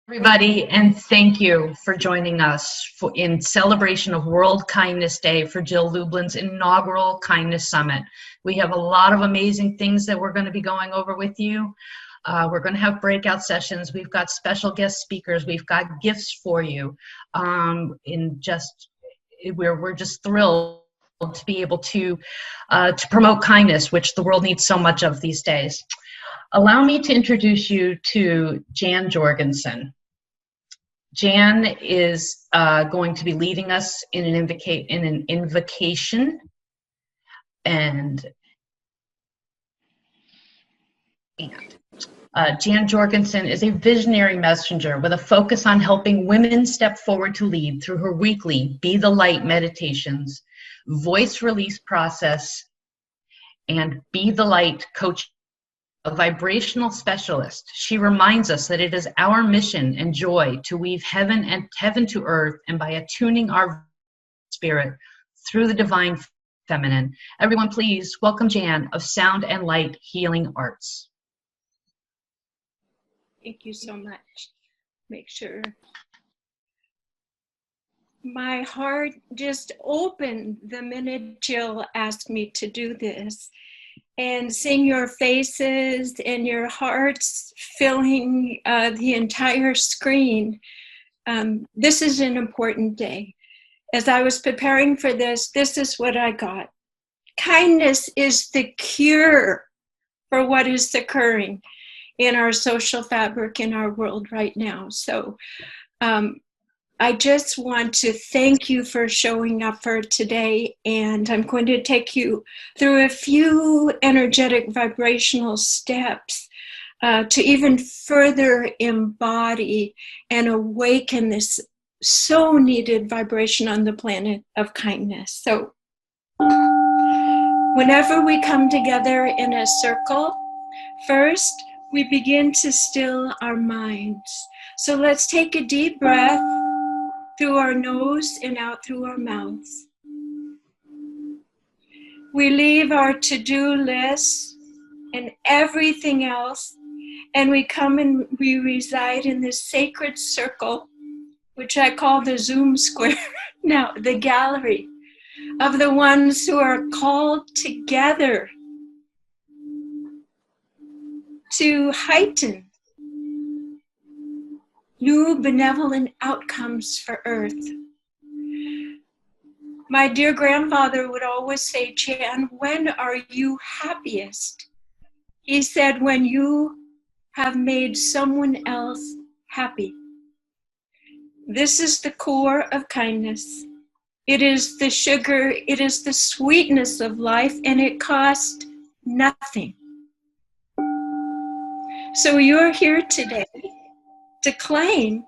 Everybody, and thank you for joining us in celebration of World Kindness Day for Jill Lublin's inaugural Kindness Summit. We have a lot of amazing things that we're going to be going over with you. We're going to have breakout sessions. We've got special guest speakers. We've got gifts for you. We're just thrilled to be able to promote kindness, which the world needs so much of these days. Allow me to introduce you to Jan Jorgensen. Jan is going to be leading us in an invocation, and Jan Jorgensen is a visionary messenger with a focus on helping women step forward to lead through her weekly Be the Light meditations, voice release process, and Be the Light coaching. A vibrational specialist, she reminds us that it is our mission and joy to weave heaven to earth, and by attuning our spirit through the divine feminine. Everyone, please welcome Jan of Sound and Light Healing Arts. Thank you so much. Make sure my heart just opened the minute Jill asked me to do this. And seeing your faces and your hearts filling the entire screen. This is an important day. As I was preparing for this is what I got. Kindness is the cure for what is occurring in our social fabric in our world right now. So I just want to thank you for showing up for today, and I'm going to take you through a few energetic vibrational steps to even further embody and awaken this so needed vibration on the planet of kindness. So whenever we come together in a circle, first we begin to still our minds. So let's take a deep breath through our nose and out through our mouths. We leave our to-do list and everything else, and we come and we reside in this sacred circle, which I call the Zoom square, now the gallery of the ones who are called together to heighten new benevolent outcomes for Earth. My dear grandfather would always say, Jan, when are you happiest? He said, when you have made someone else happy. This is the core of kindness. It is the sugar, it is the sweetness of life, and it costs nothing. So you're here today to claim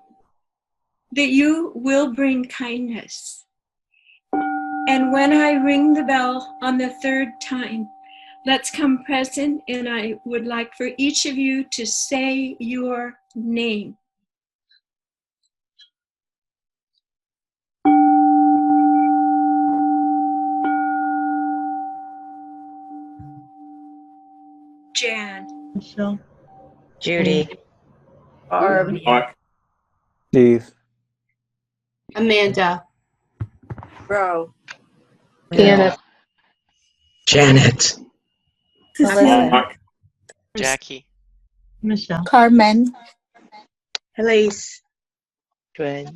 that you will bring kindness. And when I ring the bell on the third time, let's come present, and I would like for each of you to say your name. Jan. Michelle. Judy. Barb. Steve. Amanda. Bro. Janet. Janet. Jackie. Michelle. Carmen. Elise. Gwen.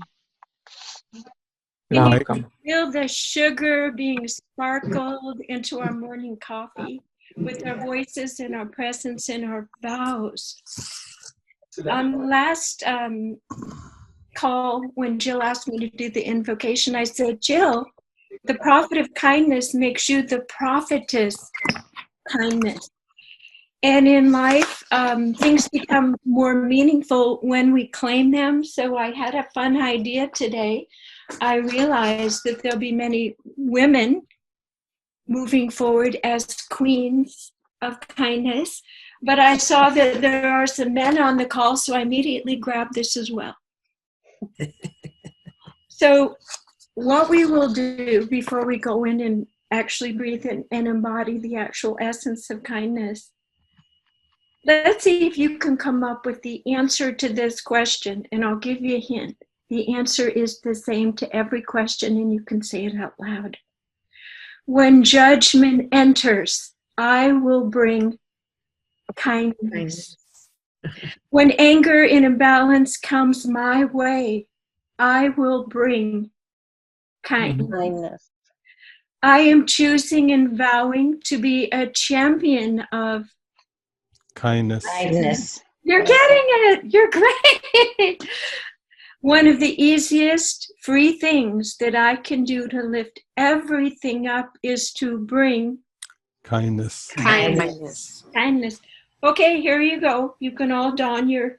Now Can I you come. feel the sugar being sparkled into our morning coffee with our voices and our presence and our vows? On the last call, when Jill asked me to do the invocation, I said, Jill, the prophet of kindness makes you the prophetess kindness. And in life, things become more meaningful when we claim them. So I had a fun idea today. I realized that there'll be many women moving forward as queens of kindness. But I saw that there are some men on the call, so I immediately grabbed this as well. So what we will do before we go in and actually breathe in and embody the actual essence of kindness Let's see if you can come up with the answer to this question, and I'll give you a hint. The answer is the same to every question, and you can say it out loud. When judgment enters, I will bring kindness. When anger and imbalance comes my way, I will bring kindness. I am choosing and vowing to be a champion of kindness. You're getting it. You're great. One of the easiest free things that I can do to lift everything up is to bring Kindness. Okay, here you go. You can all don your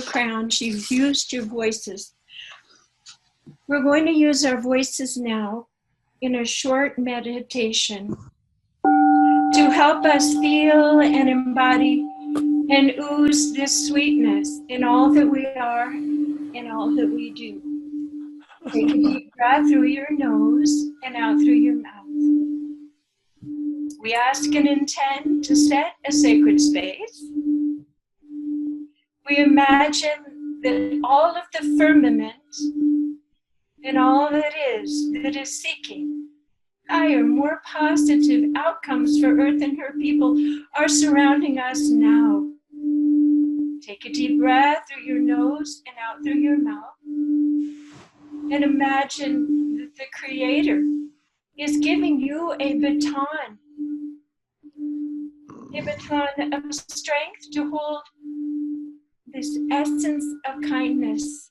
crowns. You've used your voices. We're going to use our voices now in a short meditation to help us feel and embody and ooze this sweetness in all that we are and all that we do. Take a deep breath through your nose and out through your mouth. We ask and intend to set a sacred space. We imagine that all of the firmament and all that is seeking higher, more positive outcomes for Earth and her people are surrounding us now. Take a deep breath through your nose and out through your mouth. And imagine that the Creator is giving you a baton of strength to hold this essence of kindness.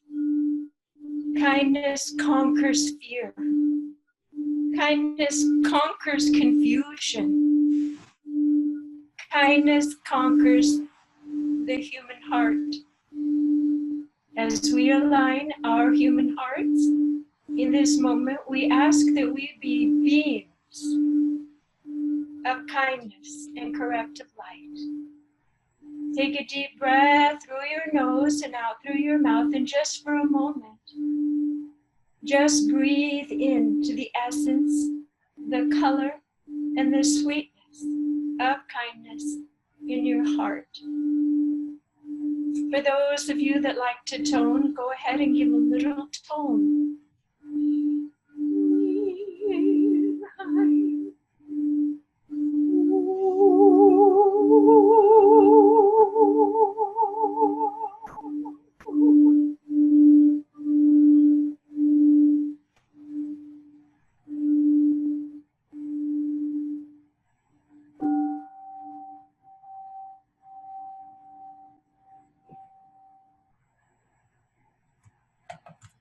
Kindness conquers fear. Kindness conquers confusion. Kindness conquers the human heart. As we align our human hearts, in this moment, we ask that we be beings of kindness and corrective light. Take a deep breath through your nose and out through your mouth, and just for a moment, just breathe into the essence, the color, and the sweetness of kindness in your heart. For those of you that like to tone, go ahead and give a little tone.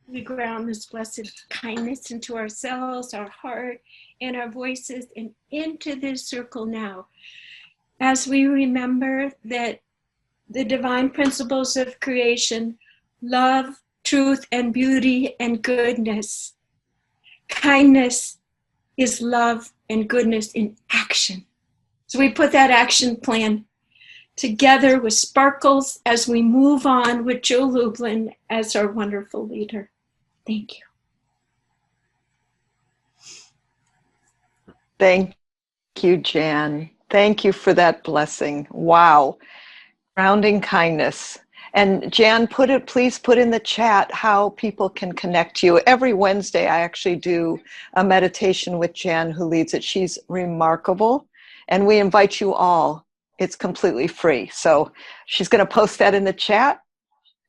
We ground this blessed kindness into ourselves, our heart, and our voices, and into this circle now. As we remember that the divine principles of creation, love, truth, and beauty, and goodness. Kindness is love and goodness in action. So we put that action plan together with sparkles as we move on with Joe Lublin as our wonderful leader. Thank you. Thank you, Jan. Thank you for that blessing. Wow. Grounding kindness. And Jan, please put in the chat how people can connect to you. Every Wednesday, I actually do a meditation with Jan, who leads it. She's remarkable. And we invite you all. It's completely free. So she's going to post that in the chat.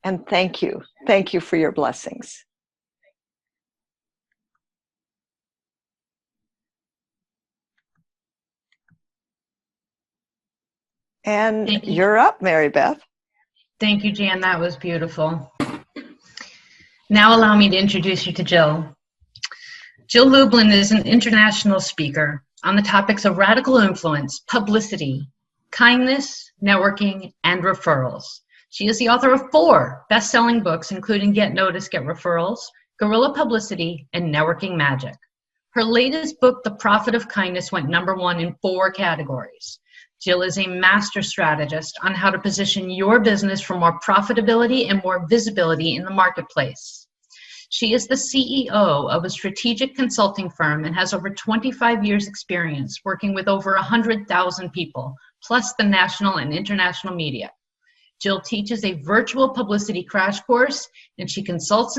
And thank you. Thank you for your blessings. And you're up, Mary Beth. Thank you, Jan. That was beautiful. Now allow me to introduce you to Jill. Jill Lublin is an international speaker on the topics of radical influence, publicity, kindness, networking, and referrals. She is the author of 4 best-selling books, including Get Noticed, Get Referrals, Guerrilla Publicity, and Networking Magic. Her latest book, The Profit of Kindness, went #1 in 4 categories. Jill is a master strategist on how to position your business for more profitability and more visibility in the marketplace. She is the CEO of a strategic consulting firm and has over 25 years experience working with over 100,000 people, plus the national and international media. Jill teaches a virtual publicity crash course, and she consults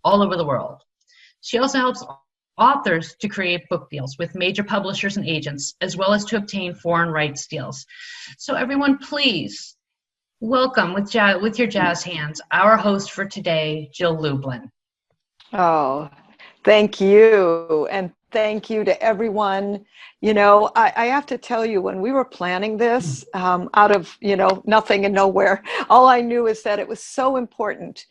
all over the world. She also helps authors to create book deals with major publishers and agents, as well as to obtain foreign rights deals. So everyone, please welcome with your jazz hands, our host for today, Jill Lublin. Oh, thank you. And thank you to everyone. You know, I have to tell you, when we were planning this out of, nothing and nowhere, all I knew is that it was so important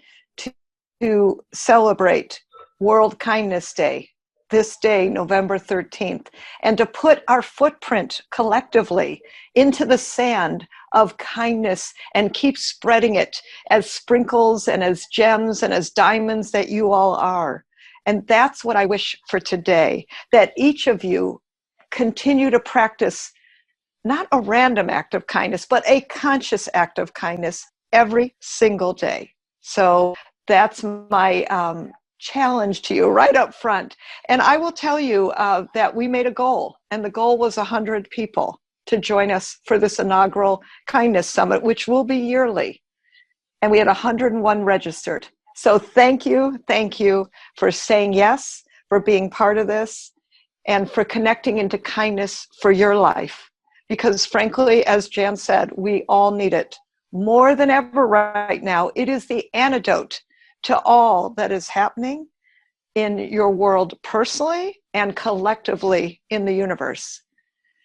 to celebrate World Kindness Day, this day, November 13th, and to put our footprint collectively into the sand of kindness and keep spreading it as sprinkles and as gems and as diamonds that you all are. And that's what I wish for today, that each of you continue to practice not a random act of kindness, but a conscious act of kindness every single day. So that's my challenge to you right up front. And I will tell you that we made a goal, and the goal was 100 people to join us for this inaugural Kindness Summit, which will be yearly. And we had 101 registered. So thank you for saying yes, for being part of this, and for connecting into kindness for your life. Because frankly, as Jan said, we all need it more than ever right now. It is the antidote to all that is happening in your world personally and collectively in the universe.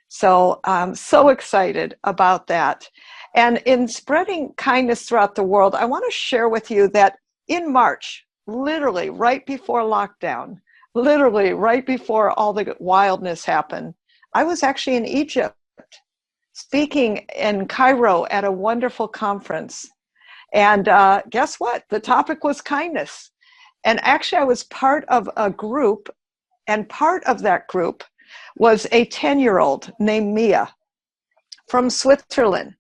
So I'm so excited about that. And in spreading kindness throughout the world, I want to share with you that in March, literally right before lockdown, literally right before all the wildness happened, I was actually in Egypt speaking in Cairo at a wonderful conference. And guess what? The topic was kindness. And actually, I was part of a group, and part of that group was a 10-year-old named Mia from Switzerland.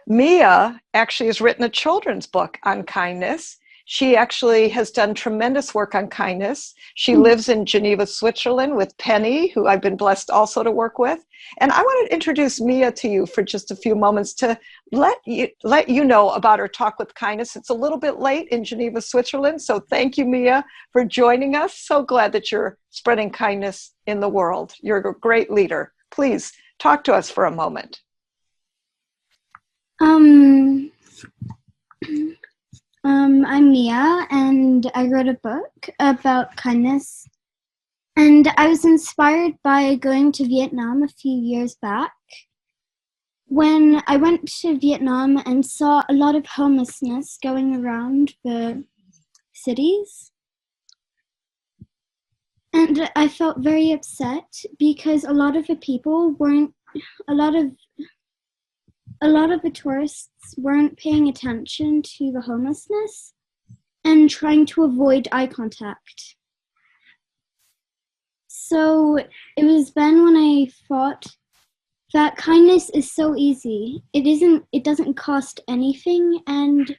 Mia actually has written a children's book on kindness. She actually has done tremendous work on kindness. She lives in Geneva, Switzerland with Penny, who I've been blessed also to work with. And I want to introduce Mia to you for just a few moments to let you know about her talk with kindness. It's a little bit late in Geneva, Switzerland. So thank you, Mia, for joining us. So glad that you're spreading kindness in the world. You're a great leader. Please talk to us for a moment. I'm Mia, and I wrote a book about kindness. And I was inspired by going to Vietnam a few years back, when I went to Vietnam and saw a lot of homelessness going around the cities. And I felt very upset because a lot of the people a lot of the tourists weren't paying attention to the homelessness and trying to avoid eye contact. So it was then when I thought that kindness is so easy. It doesn't cost anything, and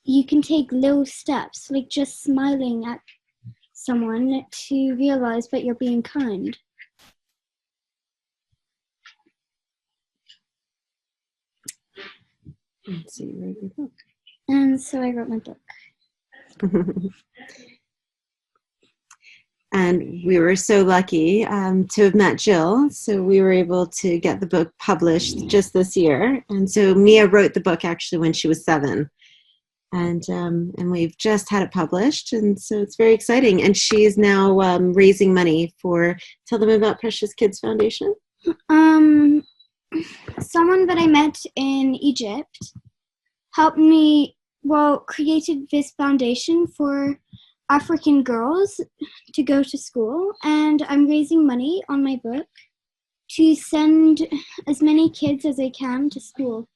you can take little steps, like just smiling at someone to realize that you're being kind. So you wrote your book. And so I wrote my book. And we were so lucky to have met Jill. So we were able to get the book published just this year. And so Mia wrote the book actually when she was 7. And we've just had it published. And so it's very exciting. And she's now raising money for, tell them about Precious Kids Foundation. Someone that I met in Egypt created this foundation for African girls to go to school, and I'm raising money on my book to send as many kids as I can to school.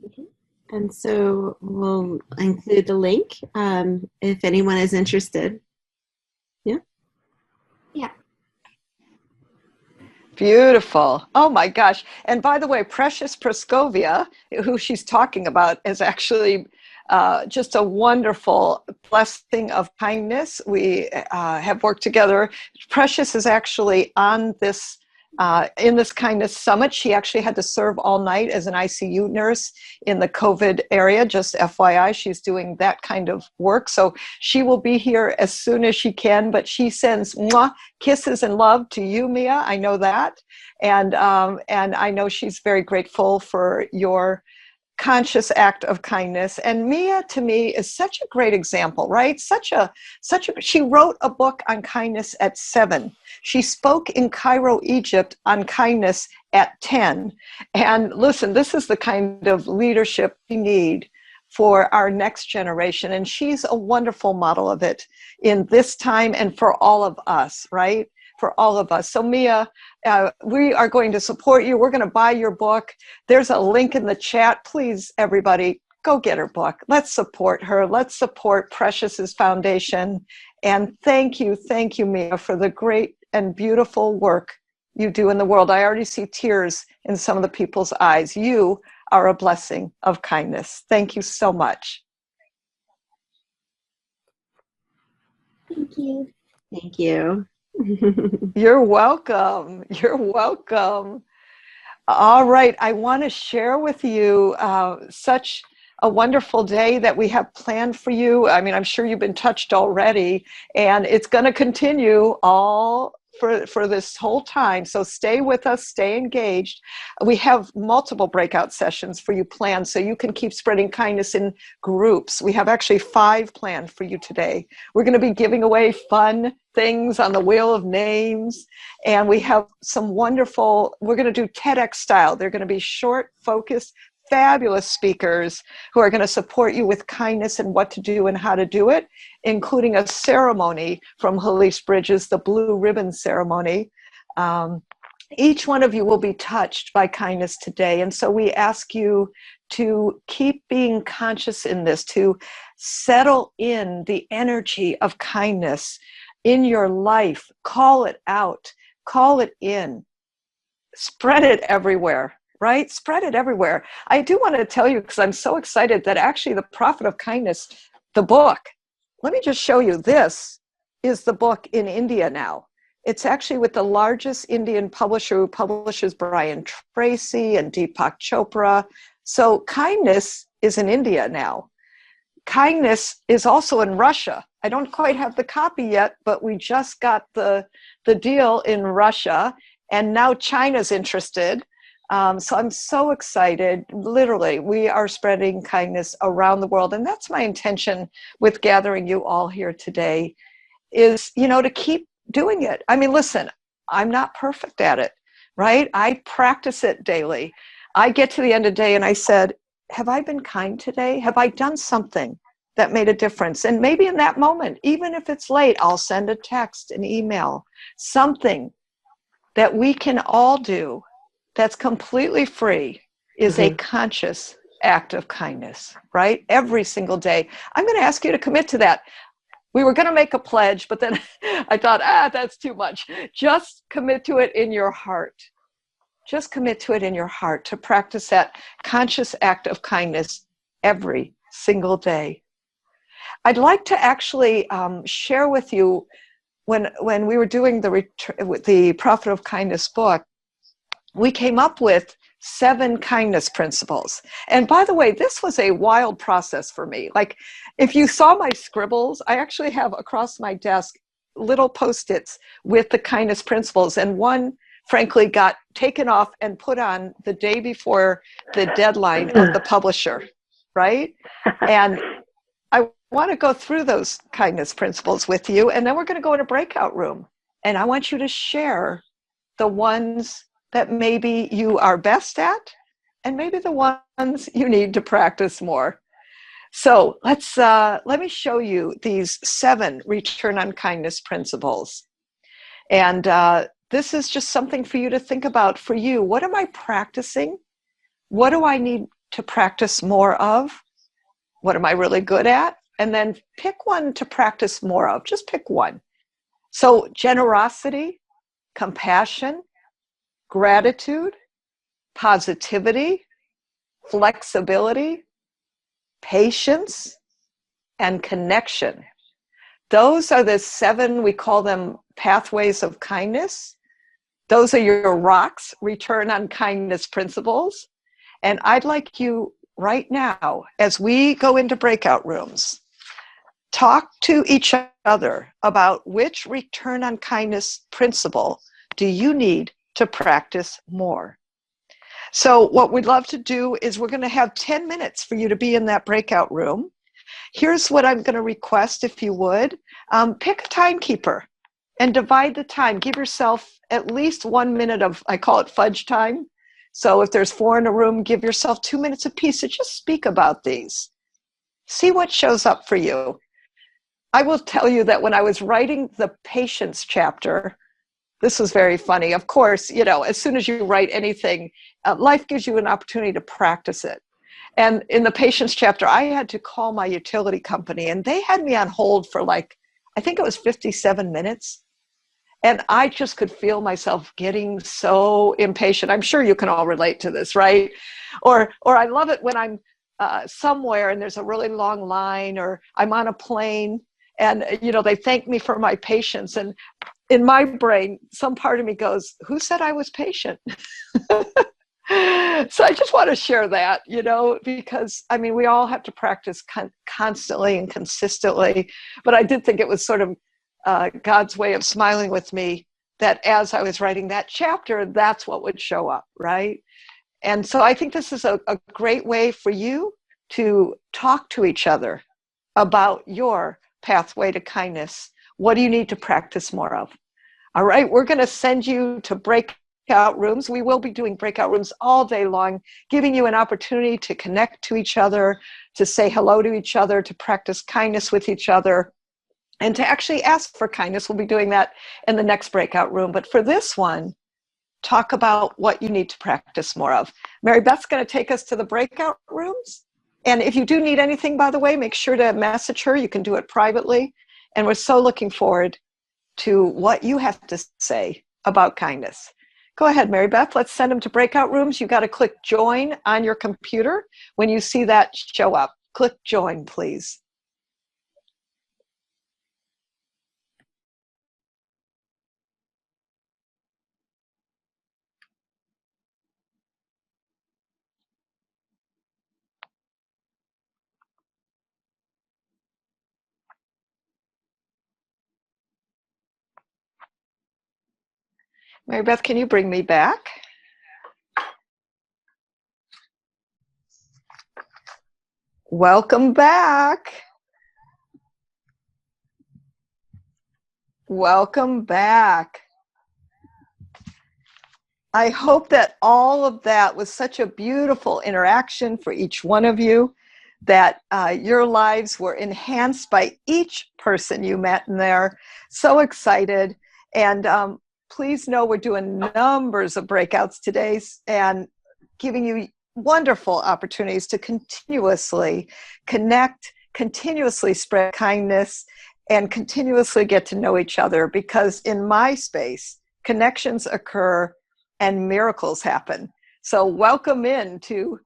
Okay. And so we'll include the link if anyone is interested. Yeah? Yeah. Beautiful. Oh my gosh. And by the way, Precious Praskovia, who she's talking about, is actually just a wonderful blessing of kindness. We have worked together. Precious is actually on this in this Kindness Summit. She actually had to serve all night as an ICU nurse in the COVID area. Just FYI, she's doing that kind of work. So she will be here as soon as she can, but she sends mwah, kisses and love to you, Mia. I know that. And I know she's very grateful for your conscious act of kindness. And Mia, to me, is such a great example, right? She wrote a book on kindness at 7. She spoke in Cairo, Egypt on kindness at 10. And listen, this is the kind of leadership we need for our next generation. And she's a wonderful model of it in this time and for all of us, right? For all of us. So Mia, we are going to support you. We're going to buy your book. There's a link in the chat. Please, everybody, go get her book. Let's support her. Let's support Precious's foundation. And thank you, Mia, for the great and beautiful work you do in the world. I already see tears in some of the people's eyes. You are a blessing of kindness. Thank you so much. Thank you. Thank you. You're welcome. You're welcome. All right. I want to share with you such a wonderful day that we have planned for you. I mean, I'm sure you've been touched already, and it's going to continue all for this whole time. So stay with us, stay engaged. We have multiple breakout sessions for you planned so you can keep spreading kindness in groups. We have actually 5 planned for you today. We're going to be giving away fun things on the Wheel of Names, and we have some wonderful, we're going to do TEDx style. They're going to be short, focused, fabulous speakers who are going to support you with kindness and what to do and how to do it, including a ceremony from Halise Bridges, the Blue Ribbon Ceremony. Each one of you will be touched by kindness today. And so we ask you to keep being conscious in this, to settle in the energy of kindness in your life. Call it out, call it in, spread it everywhere. Right? Spread it everywhere. I do want to tell you, because I'm so excited, that actually the Prophet of Kindness, the book, let me just show you, this is the book in India now. It's actually with the largest Indian publisher who publishes Brian Tracy and Deepak Chopra. So kindness is in India now. Kindness is also in Russia. I don't quite have the copy yet, but we just got the deal in Russia, and now China's interested. So I'm so excited. Literally, we are spreading kindness around the world. And that's my intention with gathering you all here today is, to keep doing it. I mean, listen, I'm not perfect at it, right? I practice it daily. I get to the end of the day and I said, have I been kind today? Have I done something that made a difference? And maybe in that moment, even if it's late, I'll send a text, an email, something that we can all do that's completely free is a conscious act of kindness, right? Every single day. I'm going to ask you to commit to that. We were going to make a pledge, but then I thought, that's too much. Just commit to it in your heart. Just commit to it in your heart to practice that conscious act of kindness every single day. I'd like to actually share with you when we were doing the Prophet of Kindness book, we came up with 7 kindness principles. And by the way, this was a wild process for me. Like, if you saw my scribbles, I actually have across my desk little Post-its with the kindness principles. And one, frankly, got taken off and put on the day before the deadline of the publisher, right? And I want to go through those kindness principles with you. And then we're going to go in a breakout room. And I want you to share the ones that maybe you are best at, and maybe the ones you need to practice more. So let me show you these 7 return on kindness principles. And this is just something for you to think about for you. What am I practicing? What do I need to practice more of? What am I really good at? And then pick one to practice more of. Just pick one. So generosity, compassion, gratitude, positivity, flexibility, patience, and connection. Those are the 7, we call them pathways of kindness. Those are your rocks, return on kindness principles. And I'd like you right now, as we go into breakout rooms, talk to each other about which return on kindness principle do you need to practice more. So what we'd love to do is we're going to have 10 minutes for you to be in that breakout room. Here's what I'm going to request, if you would. Pick a timekeeper and divide the time. Give yourself at least 1 minute of, I call it fudge time. So if there's 4 in a room, give yourself 2 minutes apiece to just speak about these. See what shows up for you. I will tell you that when I was writing the patience chapter, this was very funny. Of course, you know, as soon as you write anything, life gives you an opportunity to practice it. And in the patience chapter, I had to call my utility company, and they had me on hold for like, I think it was 57 minutes. And I just could feel myself getting so impatient. I'm sure you can all relate to this, right? Or I love it when I'm somewhere and there's a really long line, or I'm on a plane and, you know, they thank me for my patience. And in my brain, some part of me goes, who said I was patient? So I just want to share that, you know, because, I mean, we all have to practice constantly and consistently. But I did think it was sort of God's way of smiling with me that as I was writing that chapter, that's what would show up, right? And so I think this is a great way for you to talk to each other about your pathway to kindness. What do you need to practice more of? All right, we're going to send you to breakout rooms. We will be doing breakout rooms all day long, giving you an opportunity to connect to each other, to say hello to each other, to practice kindness with each other, and to actually ask for kindness. We'll be doing that in the next breakout room. But for this one, talk about what you need to practice more of. Mary Beth's going to take us to the breakout rooms. And if you do need anything, by the way, make sure to message her. You can do it privately. And we're so looking forward to what you have to say about kindness. Go ahead, Mary Beth. Let's send them to breakout rooms. You've got to click join on your computer when you see that show up. Click join, please. Mary Beth, can you bring me back? Welcome back. Welcome back. I hope that all of that was such a beautiful interaction for each one of you, that your lives were enhanced by each person you met in there. So excited. And please know we're doing numbers of breakouts today and giving you wonderful opportunities to continuously connect, continuously spread kindness, and continuously get to know each other, because in my space, connections occur and miracles happen. So welcome into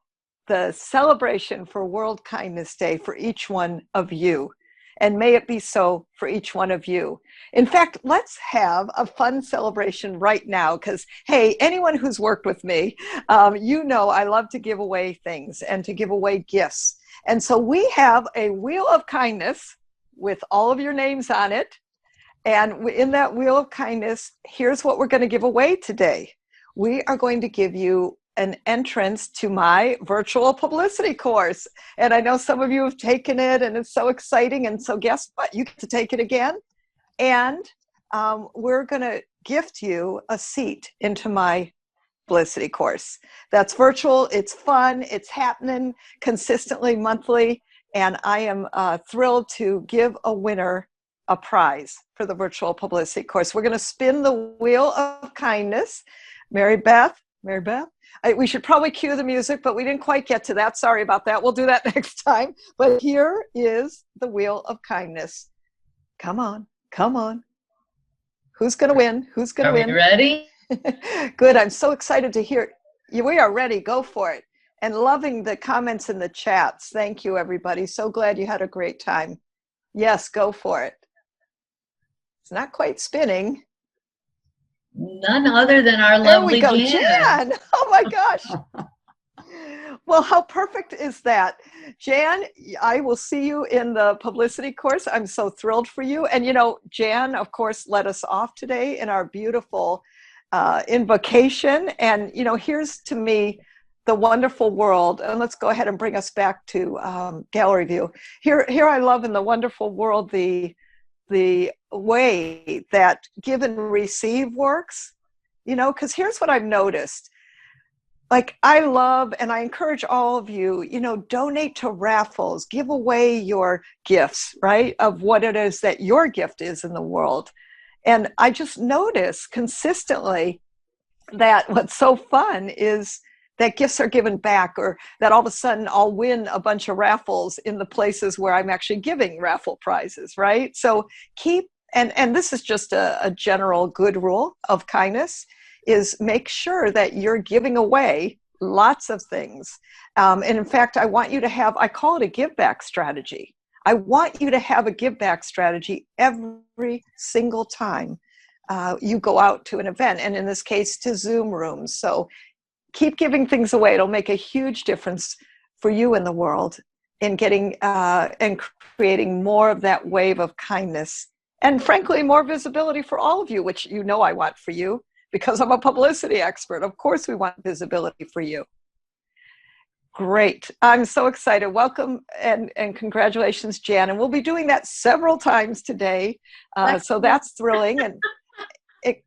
the celebration for World Kindness Day for each one of you. And may it be so for each one of you. In fact, let's have a fun celebration right now, because, hey, anyone who's worked with me, you know I love to give away things and to give away gifts. And so we have a wheel of kindness with all of your names on it. And in that wheel of kindness, here's what we're going to give away today. We are going to give you an entrance to my virtual publicity course. And I know some of you have taken it and it's so exciting. And so guess what? You get to take it again. And we're going to gift you a seat into my publicity course. That's virtual. It's fun. It's happening consistently monthly. And I am thrilled to give a winner a prize for the virtual publicity course. We're going to spin the wheel of kindness. Mary Beth, we should probably cue the music, but we didn't quite get to that. Sorry about that. We'll do that next time. But here is the wheel of kindness. Come on, come on. Who's going to win? Who's going to win? Are we ready? Good. I'm so excited to hear. We are ready. Go for it. and loving the comments in the chats. Thank you, everybody. So glad you had a great time. Yes, go for it. It's not quite spinning. None other than our There we lovely go, Jan. Jan. Oh my gosh. Well, how perfect is that? Jan, I will see you in the publicity course. I'm so thrilled for you. And you know, Jan, of course, led us off today in our beautiful invocation. And you know, here's to me the wonderful world. And let's go ahead and bring us back to gallery view. Here I love in the wonderful world the way that give and receive works, you know, because here's what I've noticed. Like, I love, and I encourage all of you, you know, donate to raffles, give away your gifts, right, of what it is that your gift is in the world. And I just notice consistently that what's so fun is that gifts are given back, or that all of a sudden I'll win a bunch of raffles in the places where I'm actually giving raffle prizes, right? So keep, and this is just a general good rule of kindness, is make sure that you're giving away lots of things. And in fact, I want you to have, I call it a give back strategy. I want you to have a give back strategy every single time you go out to an event, and in this case, to Zoom rooms. So keep giving things away. It'll make a huge difference for you in the world in getting and creating more of that wave of kindness. And frankly, more visibility for all of you, which you know I want for you. Because I'm a publicity expert. Of course we want visibility for you. Great. I'm so excited. Welcome and congratulations, Jan. And we'll be doing that several times today. So that's thrilling. And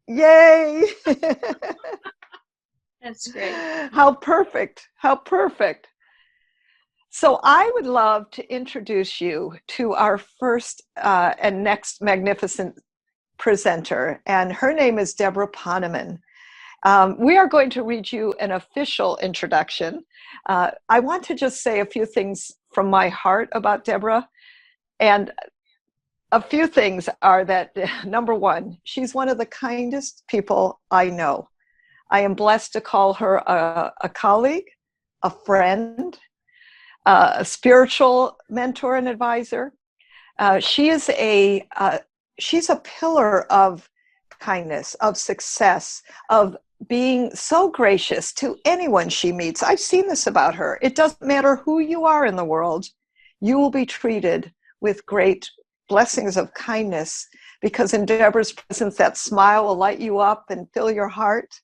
yay. That's great. How perfect. How perfect. So I would love to introduce you to our first and next magnificent presenter, and her name is Deborah Poneman. We are going to read you an official introduction. I want to just say a few things from my heart about Deborah, and a few things are that, number one, she's one of the kindest people I know. I am blessed to call her a colleague, a friend, a spiritual mentor and advisor. She's a pillar of kindness, of success, of being so gracious to anyone she meets. I've seen this about her. It doesn't matter who you are in the world, you will be treated with great blessings of kindness, because in Deborah's presence, that smile will light you up and fill your heart.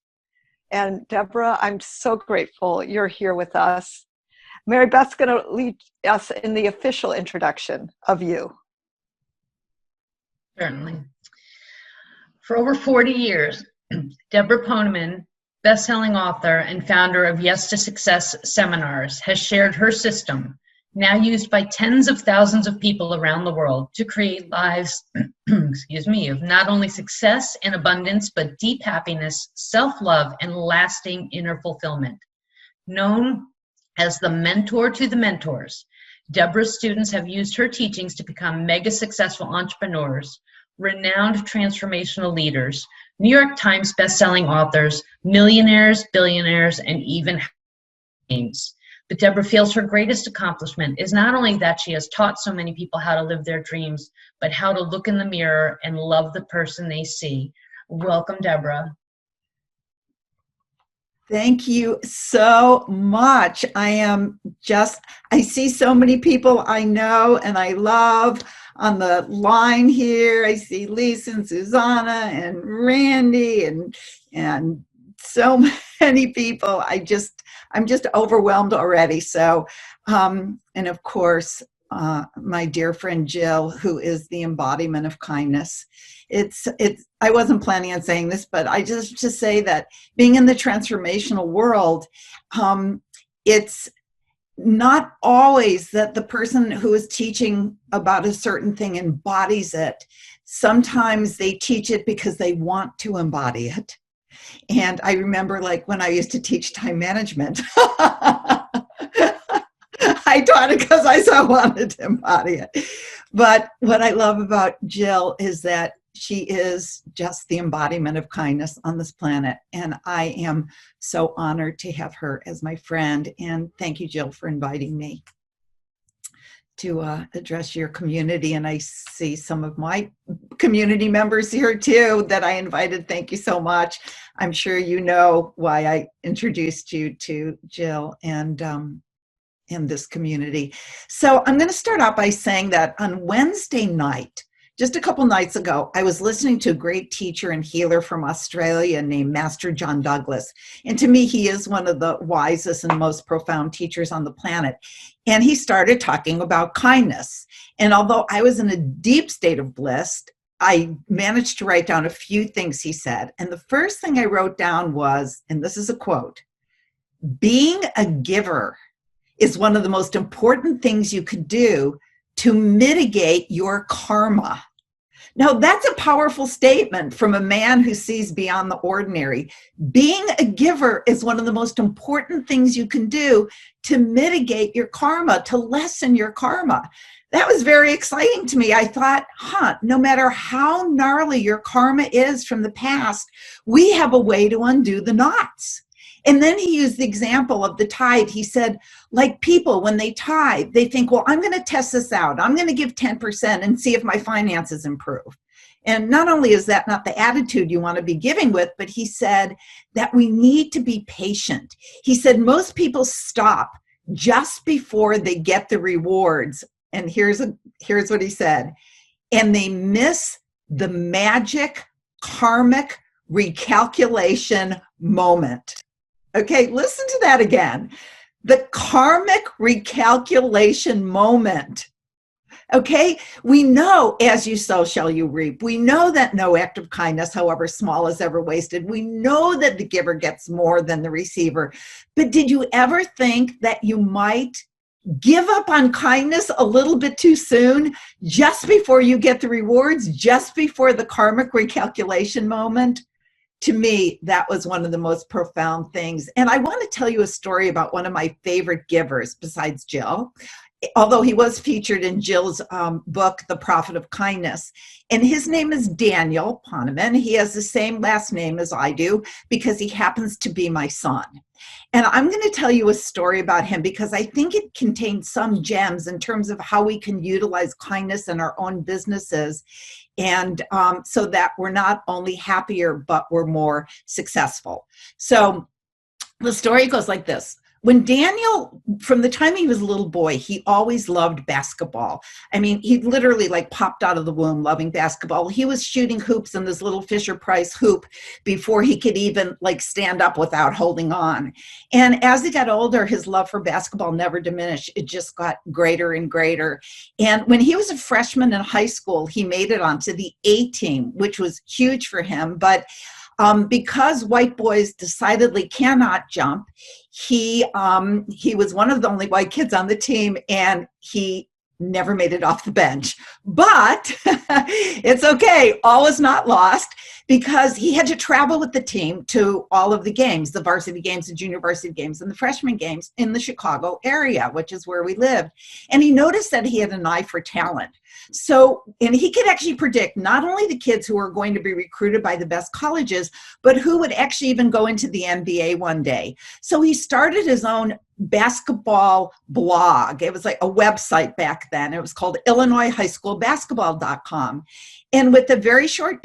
And Deborah, I'm so grateful you're here with us. Mary Beth's going to lead us in the official introduction of you. Certainly. For over 40 years, Deborah Poneman, best-selling author and founder of Yes to Success seminars, has shared her system, now used by tens of thousands of people around the world, to create lives of not only success and abundance, but deep happiness, self-love, and lasting inner fulfillment. Known as the mentor to the mentors, Deborah's students have used her teachings to become mega successful entrepreneurs, renowned transformational leaders, New York Times bestselling authors, millionaires, billionaires, and even names. But Deborah feels her greatest accomplishment is not only that she has taught so many people how to live their dreams, but how to look in the mirror and love the person they see. Welcome, Deborah. Thank you so much. I see so many people I know and I love on the line here. I see Lisa and Susanna and Randy and so many people. I'm just overwhelmed already. So, and of course, my dear friend Jill, who is the embodiment of kindness. I wasn't planning on saying this, but I just to say that being in the transformational world, it's not always that the person who is teaching about a certain thing embodies it. Sometimes they teach it because they want to embody it. And I remember, like, when I used to teach time management, I taught it because I so wanted to embody it. But what I love about Jill is that she is just the embodiment of kindness on this planet. And I am so honored to have her as my friend. And thank you, Jill, for inviting me to address your community. And I see some of my community members here too that I invited. Thank you so much. I'm sure you know why I introduced you to Jill and this community. So I'm going to start out by saying that on Wednesday night, just a couple nights ago, I was listening to a great teacher and healer from Australia named Master John Douglas. And to me, he is one of the wisest and most profound teachers on the planet. And he started talking about kindness. And although I was in a deep state of bliss, I managed to write down a few things he said. And the first thing I wrote down was, and this is a quote, "Being a giver is one of the most important things you could do to mitigate your karma." Now, that's a powerful statement from a man who sees beyond the ordinary. Being a giver is one of the most important things you can do to mitigate your karma, to lessen your karma. That was very exciting to me. I thought, no matter how gnarly your karma is from the past, we have a way to undo the knots. And then he used the example of the tithe. He said, like people, when they tithe, they think, well, I'm going to test this out. I'm going to give 10% and see if my finances improve. And not only is that not the attitude you want to be giving with, but he said that we need to be patient. He said most people stop just before they get the rewards. And here's what he said. And they miss the magic karmic recalculation moment. Okay, listen to that again. The karmic recalculation moment. Okay, we know as you sow shall you reap. We know that no act of kindness, however small, is ever wasted. We know that the giver gets more than the receiver. But did you ever think that you might give up on kindness a little bit too soon, just before you get the rewards, just before the karmic recalculation moment? To me, that was one of the most profound things. And I want to tell you a story about one of my favorite givers besides Jill, although he was featured in Jill's book, The Prophet of Kindness. And his name is Daniel Poneman. He has the same last name as I do because he happens to be my son. And I'm going to tell you a story about him because I think it contains some gems in terms of how we can utilize kindness in our own businesses, and so that we're not only happier, but we're more successful. So the story goes like this. When Daniel, from the time he was a little boy, he always loved basketball. I mean, he literally like popped out of the womb loving basketball. He was shooting hoops in this little Fisher-Price hoop before he could even like stand up without holding on. And as he got older, his love for basketball never diminished. It just got greater and greater. And when he was a freshman in high school, he made it onto the A team, which was huge for him. But because white boys decidedly cannot jump, he was one of the only white kids on the team, and he never made it off the bench. But it's okay. All is not lost, because he had to travel with the team to all of the games, the varsity games, the junior varsity games, and the freshman games in the Chicago area, which is where we lived. And he noticed that he had an eye for talent. So, and he could actually predict not only the kids who were going to be recruited by the best colleges, but who would actually even go into the NBA one day. So he started his own basketball blog. It was like a website back then. It was called IllinoisHighSchoolBasketball.com. And within a very short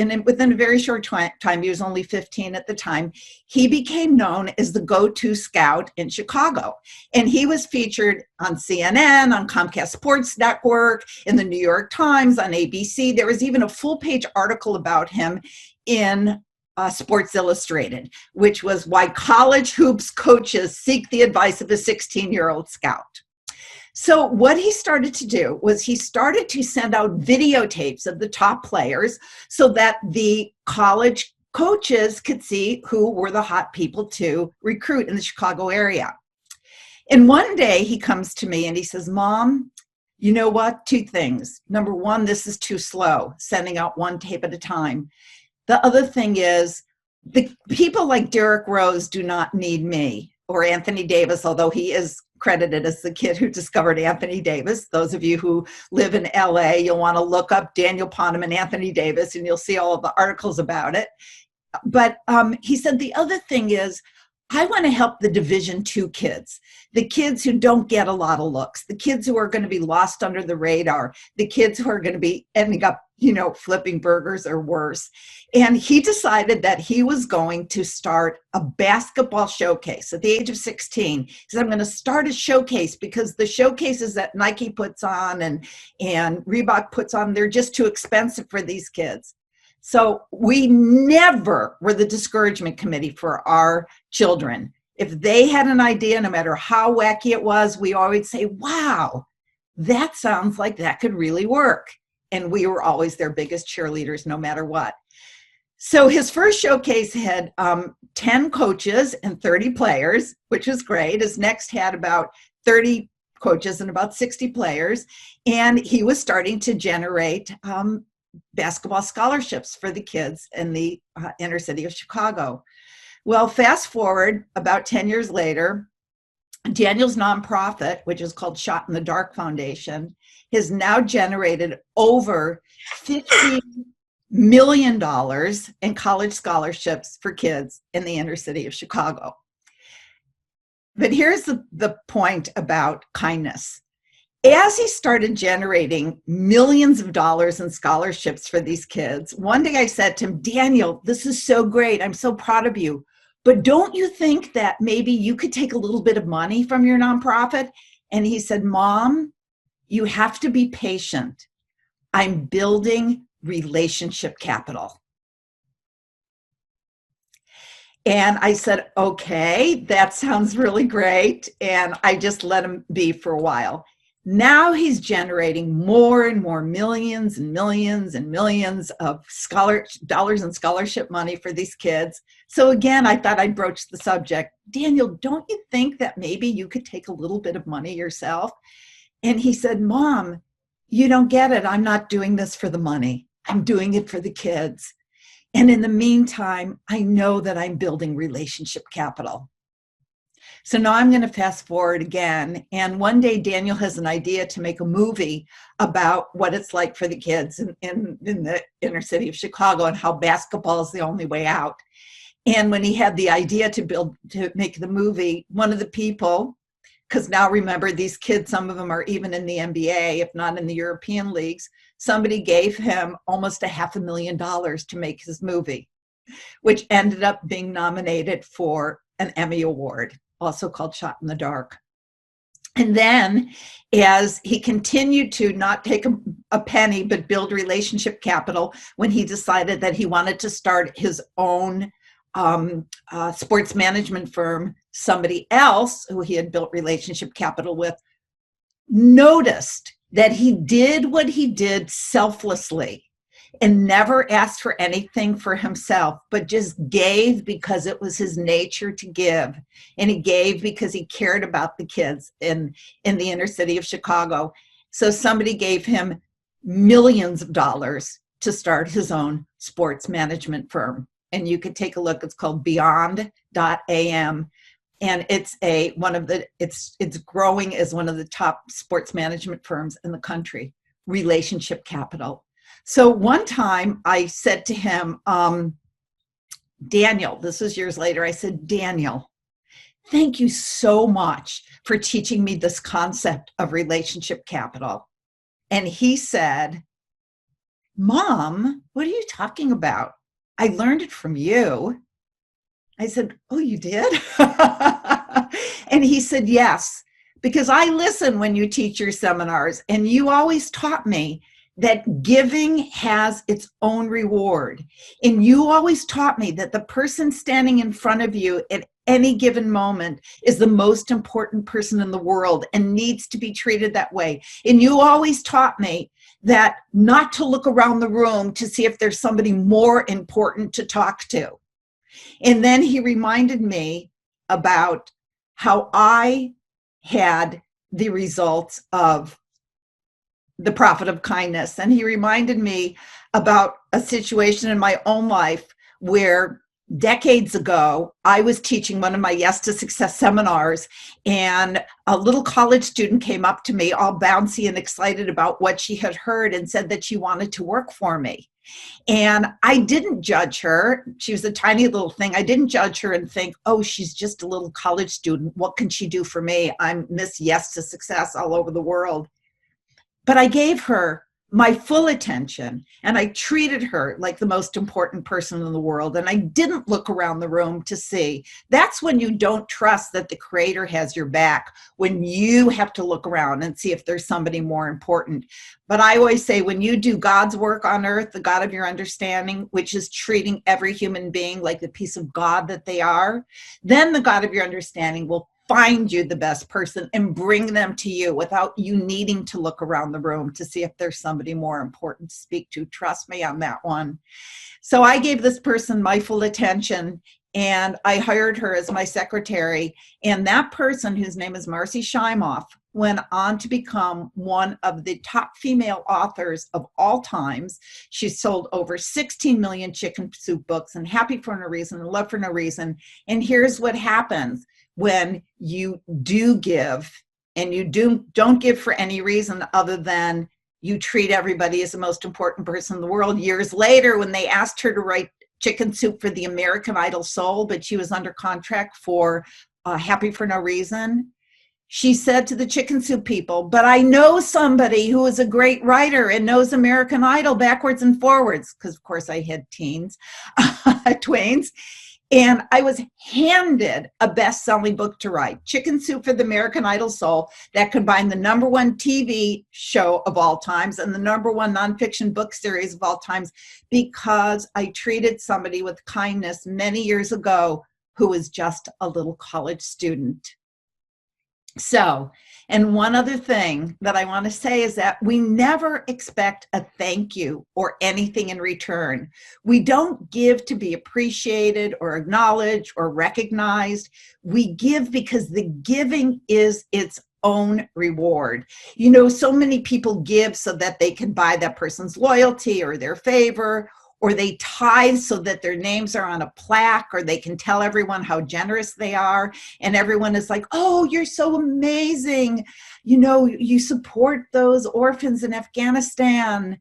time, he was only 15 at the time, he became known as the go-to scout in Chicago. And he was featured on CNN, on Comcast Sports Network, in the New York Times, on ABC. There was even a full-page article about him in Sports Illustrated, which was why college hoops coaches seek the advice of a 16-year-old scout. So what he started to do was he started to send out videotapes of the top players so that the college coaches could see who were the hot people to recruit in the Chicago area. And one day he comes to me and he says, "Mom, you know what? Two things. Number one, this is too slow, sending out one tape at a time. The other thing is the people like Derrick Rose do not need me, or Anthony Davis, although he is credited as the kid who discovered Anthony Davis. Those of you who live in LA, you'll want to look up Daniel Poneman and Anthony Davis, and you'll see all of the articles about it. But he said the other thing is, I want to help the Division II kids, the kids who don't get a lot of looks, the kids who are going to be lost under the radar, the kids who are going to be ending up, flipping burgers or worse. And he decided that he was going to start a basketball showcase at the age of 16. He said, I'm going to start a showcase because the showcases that Nike puts on and Reebok puts on, they're just too expensive for these kids. So we never were the discouragement committee for our children. If they had an idea, no matter how wacky it was, we always say, wow, that sounds like that could really work. And we were always their biggest cheerleaders, no matter what. So his first showcase had 10 coaches and 30 players, which was great. His next had about 30 coaches and about 60 players. And he was starting to generate basketball scholarships for the kids in the inner city of Chicago. Well, fast forward about 10 years later, Daniel's nonprofit, which is called Shot in the Dark Foundation, has now generated over $50 million in college scholarships for kids in the inner city of Chicago. But here's the point about kindness. As he started generating millions of dollars in scholarships for these kids, one day I said to him, Daniel, this is so great. I'm so proud of you. But don't you think that maybe you could take a little bit of money from your nonprofit? And he said, Mom, you have to be patient. I'm building relationship capital. And I said, okay, that sounds really great. And I just let him be for a while. Now he's generating more and more millions and millions and millions of dollars in scholarship money for these kids. So again, I thought I'd broach the subject. Daniel, don't you think that maybe you could take a little bit of money yourself? And he said, Mom, you don't get it. I'm not doing this for the money. I'm doing it for the kids. And in the meantime, I know that I'm building relationship capital. So now I'm going to fast forward again. And one day Daniel has an idea to make a movie about what it's like for the kids in the inner city of Chicago and how basketball is the only way out. And when he had the idea to make the movie, one of the people, because now remember these kids, some of them are even in the NBA, if not in the European leagues, somebody gave him almost $500,000 to make his movie, which ended up being nominated for an Emmy Award, also called Shot in the Dark. And then as he continued to not take a penny, but build relationship capital, when he decided that he wanted to start his own sports management firm, somebody else who he had built relationship capital with noticed that he did what he did selflessly and never asked for anything for himself, but just gave because it was his nature to give. And he gave because he cared about the kids in the inner city of Chicago. So somebody gave him millions of dollars to start his own sports management firm. And you could take a look. It's called Beyond.am. And it's growing as one of the top sports management firms in the country, relationship capital. So one time I said to him, Daniel, this was years later, I said, Daniel, thank you so much for teaching me this concept of relationship capital. And he said, Mom, what are you talking about? I learned it from you. I said, oh, you did? And he said, yes, because I listen when you teach your seminars, and you always taught me that giving has its own reward. And you always taught me that the person standing in front of you at any given moment is the most important person in the world and needs to be treated that way. And you always taught me that not to look around the room to see if there's somebody more important to talk to. And then he reminded me about how I had the results of the profit of kindness. And he reminded me about a situation in my own life where decades ago, I was teaching one of my Yes to Success seminars, and a little college student came up to me all bouncy and excited about what she had heard and said that she wanted to work for me. And I didn't judge her. She was a tiny little thing. I didn't judge her and think, oh, she's just a little college student. What can she do for me? I'm Miss Yes to Success all over the world. But I gave her my full attention, and I treated her like the most important person in the world. And I didn't look around the room to see. That's when you don't trust that the Creator has your back, when you have to look around and see if there's somebody more important. But I always say, when you do God's work on earth, the God of your understanding, which is treating every human being like the piece of God that they are, then the God of your understanding will find you the best person and bring them to you without you needing to look around the room to see if there's somebody more important to speak to. Trust me on that one. So I gave this person my full attention, and I hired her as my secretary. And that person, whose name is Marcy Shimoff, went on to become one of the top female authors of all times. She's sold over 16 million chicken soup books, and Happy for No Reason and Love for No Reason. And here's what happens when you do give, and you don't give for any reason other than you treat everybody as the most important person in the world. Years later, when they asked her to write Chicken Soup for the American Idol Soul, but she was under contract for Happy for No Reason, she said to the Chicken Soup people, but I know somebody who is a great writer and knows American Idol backwards and forwards, because of course I had teens, twains. And I was handed a best-selling book to write, Chicken Soup for the American Idol Soul, that combined the #1 TV show of all times and the #1 nonfiction book series of all times, because I treated somebody with kindness many years ago who was just a little college student. So, and one other thing that I want to say is that we never expect a thank you or anything in return. We don't give to be appreciated or acknowledged or recognized. We give because the giving is its own reward. You know, so many people give so that they can buy that person's loyalty or their favor, or they tithe so that their names are on a plaque, or they can tell everyone how generous they are. And everyone is like, oh, you're so amazing. You know, you support those orphans in Afghanistan.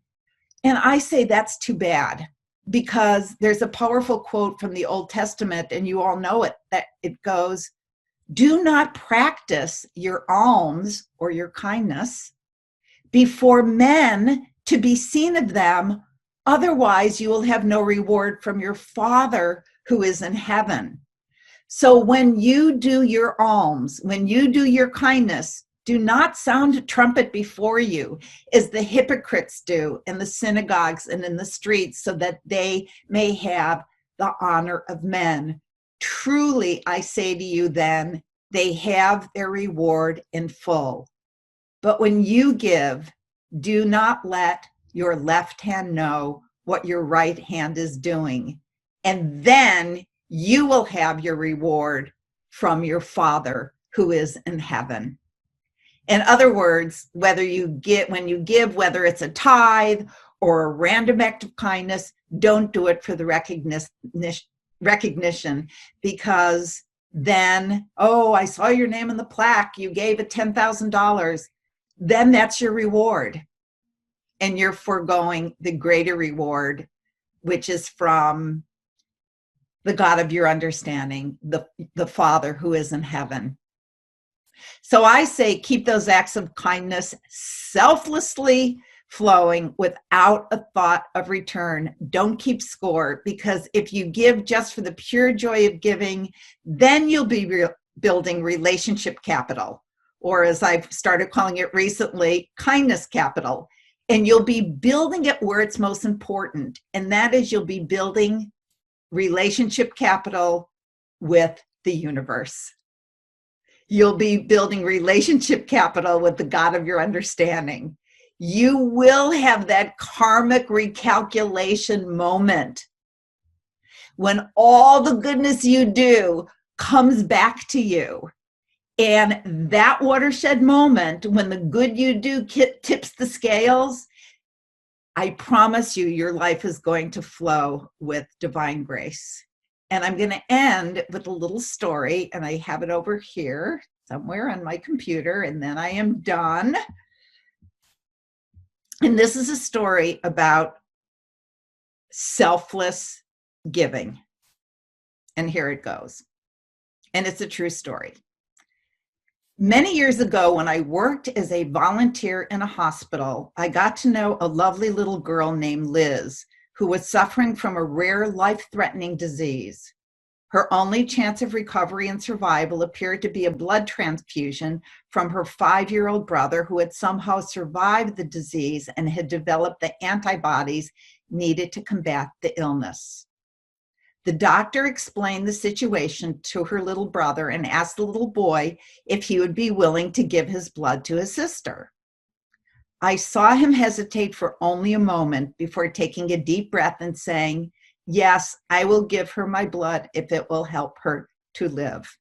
And I say that's too bad, because there's a powerful quote from the Old Testament, and you all know it, that it goes, do not practice your alms or your kindness before men to be seen of them. Otherwise, you will have no reward from your Father who is in heaven. So when you do your alms, when you do your kindness, do not sound a trumpet before you, as the hypocrites do in the synagogues and in the streets, so that they may have the honor of men. Truly, I say to you then, they have their reward in full. But when you give, do not let your left hand know what your right hand is doing, and then you will have your reward from your Father who is in heaven. In other words, when you give, whether it's a tithe or a random act of kindness, don't do it for the recognition, because then, oh, I saw your name in the plaque, you gave it $10,000, then that's your reward. And you're foregoing the greater reward, which is from the God of your understanding, the Father who is in heaven. So I say, keep those acts of kindness selflessly flowing without a thought of return. Don't keep score, because if you give just for the pure joy of giving, then you'll be building relationship capital, or as I've started calling it recently, kindness capital. And you'll be building it where it's most important. And that is, you'll be building relationship capital with the universe. You'll be building relationship capital with the God of your understanding. You will have that karmic recalculation moment when all the goodness you do comes back to you. And that watershed moment, when the good you do tips the scales, I promise you, your life is going to flow with divine grace. And I'm going to end with a little story, and I have it over here somewhere on my computer, and then I am done. And this is a story about selfless giving. And here it goes. And it's a true story. Many years ago, when I worked as a volunteer in a hospital, I got to know a lovely little girl named Liz, who was suffering from a rare life-threatening disease. Her only chance of recovery and survival appeared to be a blood transfusion from her 5-year-old brother, who had somehow survived the disease and had developed the antibodies needed to combat the illness. The doctor explained the situation to her little brother and asked the little boy if he would be willing to give his blood to his sister. I saw him hesitate for only a moment before taking a deep breath and saying, "Yes, I will give her my blood if it will help her to live."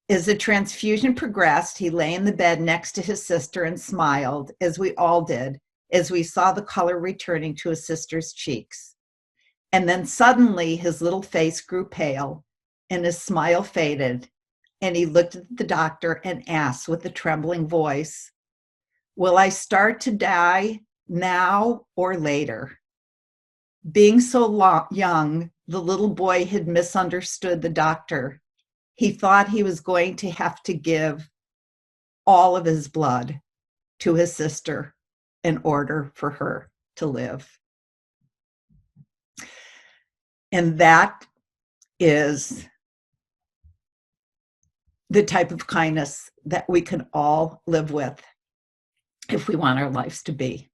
As the transfusion progressed, he lay in the bed next to his sister and smiled, as we all did, as we saw the color returning to his sister's cheeks. And then suddenly his little face grew pale and his smile faded, and he looked at the doctor and asked with a trembling voice, "Will I start to die now or later?" Being so young, the little boy had misunderstood the doctor. He thought he was going to have to give all of his blood to his sister in order for her to live. And that is the type of kindness that we can all live with if we want our lives to be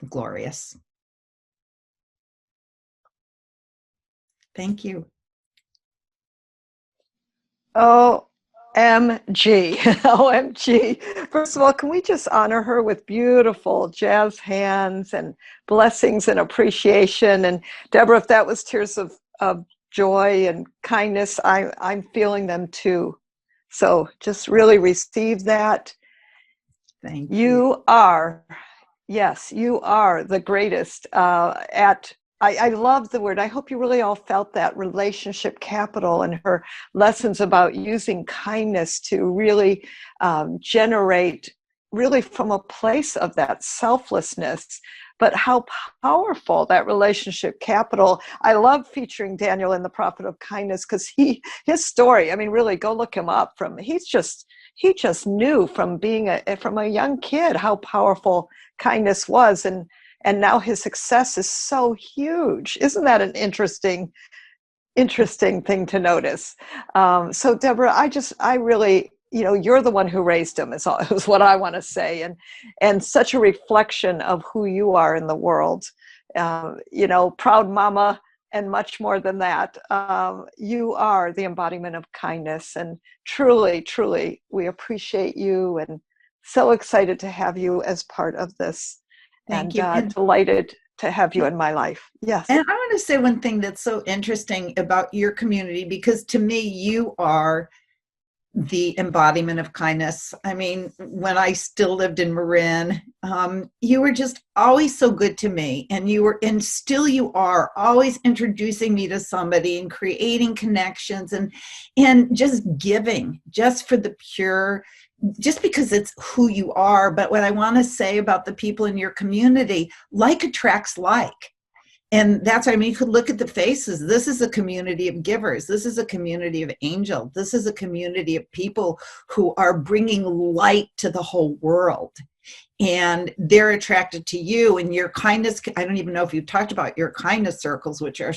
glorious. Thank you. OMG. OMG. First of all, can we just honor her with beautiful jazz hands and blessings and appreciation? And Deborah, if that was tears of joy and kindness, I'm feeling them too. So just really receive that. Thank you. You are, yes, you are the greatest I love the word. I hope you really all felt that relationship capital and her lessons about using kindness to really generate really from a place of that selflessness, but how powerful that relationship capital. I love featuring Daniel in The Prophet of Kindness because his story, I mean, really go look him up. He just knew from being from a young kid how powerful kindness was, and now his success is so huge. Isn't that an interesting thing to notice? So Deborah, I really, you're the one who raised him is what I want to say. And such a reflection of who you are in the world, proud mama and much more than that. You are the embodiment of kindness, and truly, truly, we appreciate you and so excited to have you as part of this. Thank you. And delighted to have you in my life. Yes. And I want to say one thing that's so interesting about your community, because to me, you are the embodiment of kindness. I mean, when I still lived in Marin, you were just always so good to me, and still you are always introducing me to somebody and creating connections and just giving just for the pure, just because it's who you are. But what I want to say about the people in your community, like attracts like. And that's, I mean, you could look at the faces. This is a community of givers. This is a community of angels. This is a community of people who are bringing light to the whole world. And they're attracted to you and your kindness. I don't even know if you've talked about your kindness circles, which are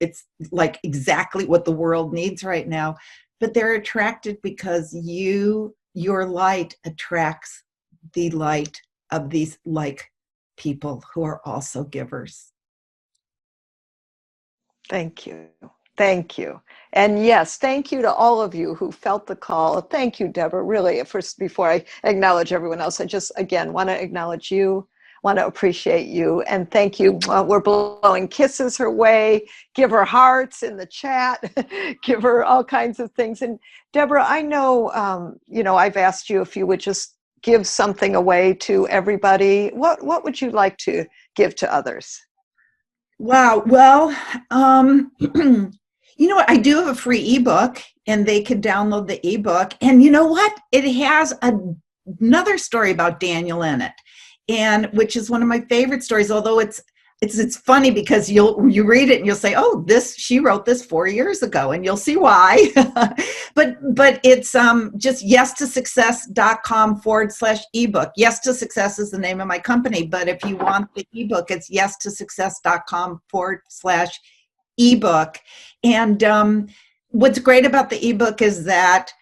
it's like exactly what the world needs right now. But they're attracted because your light attracts the light of these like people who are also givers. Thank you. Thank you. And yes, thank you to all of you who felt the call. Thank you, Deborah. Really, first, before I acknowledge everyone else, I just, again, want to acknowledge you, want to appreciate you, and thank you. We're blowing kisses her way. Give her hearts in the chat. Give her all kinds of things. And Deborah, I know, I've asked you if you would just give something away to everybody. What would you like to give to others? Wow. Well, you know what? I do have a free ebook, and they can download the ebook. And you know what? It has another story about Daniel in it, and which is one of my favorite stories. Although it's funny because you read it and you'll say, "Oh, she wrote this 4 years ago," and you'll see why. but it's just yes2success.com/ebook. Yes to Success is the name of my company, but if you want the ebook, it's yes2success.com/ebook. And what's great about the ebook is that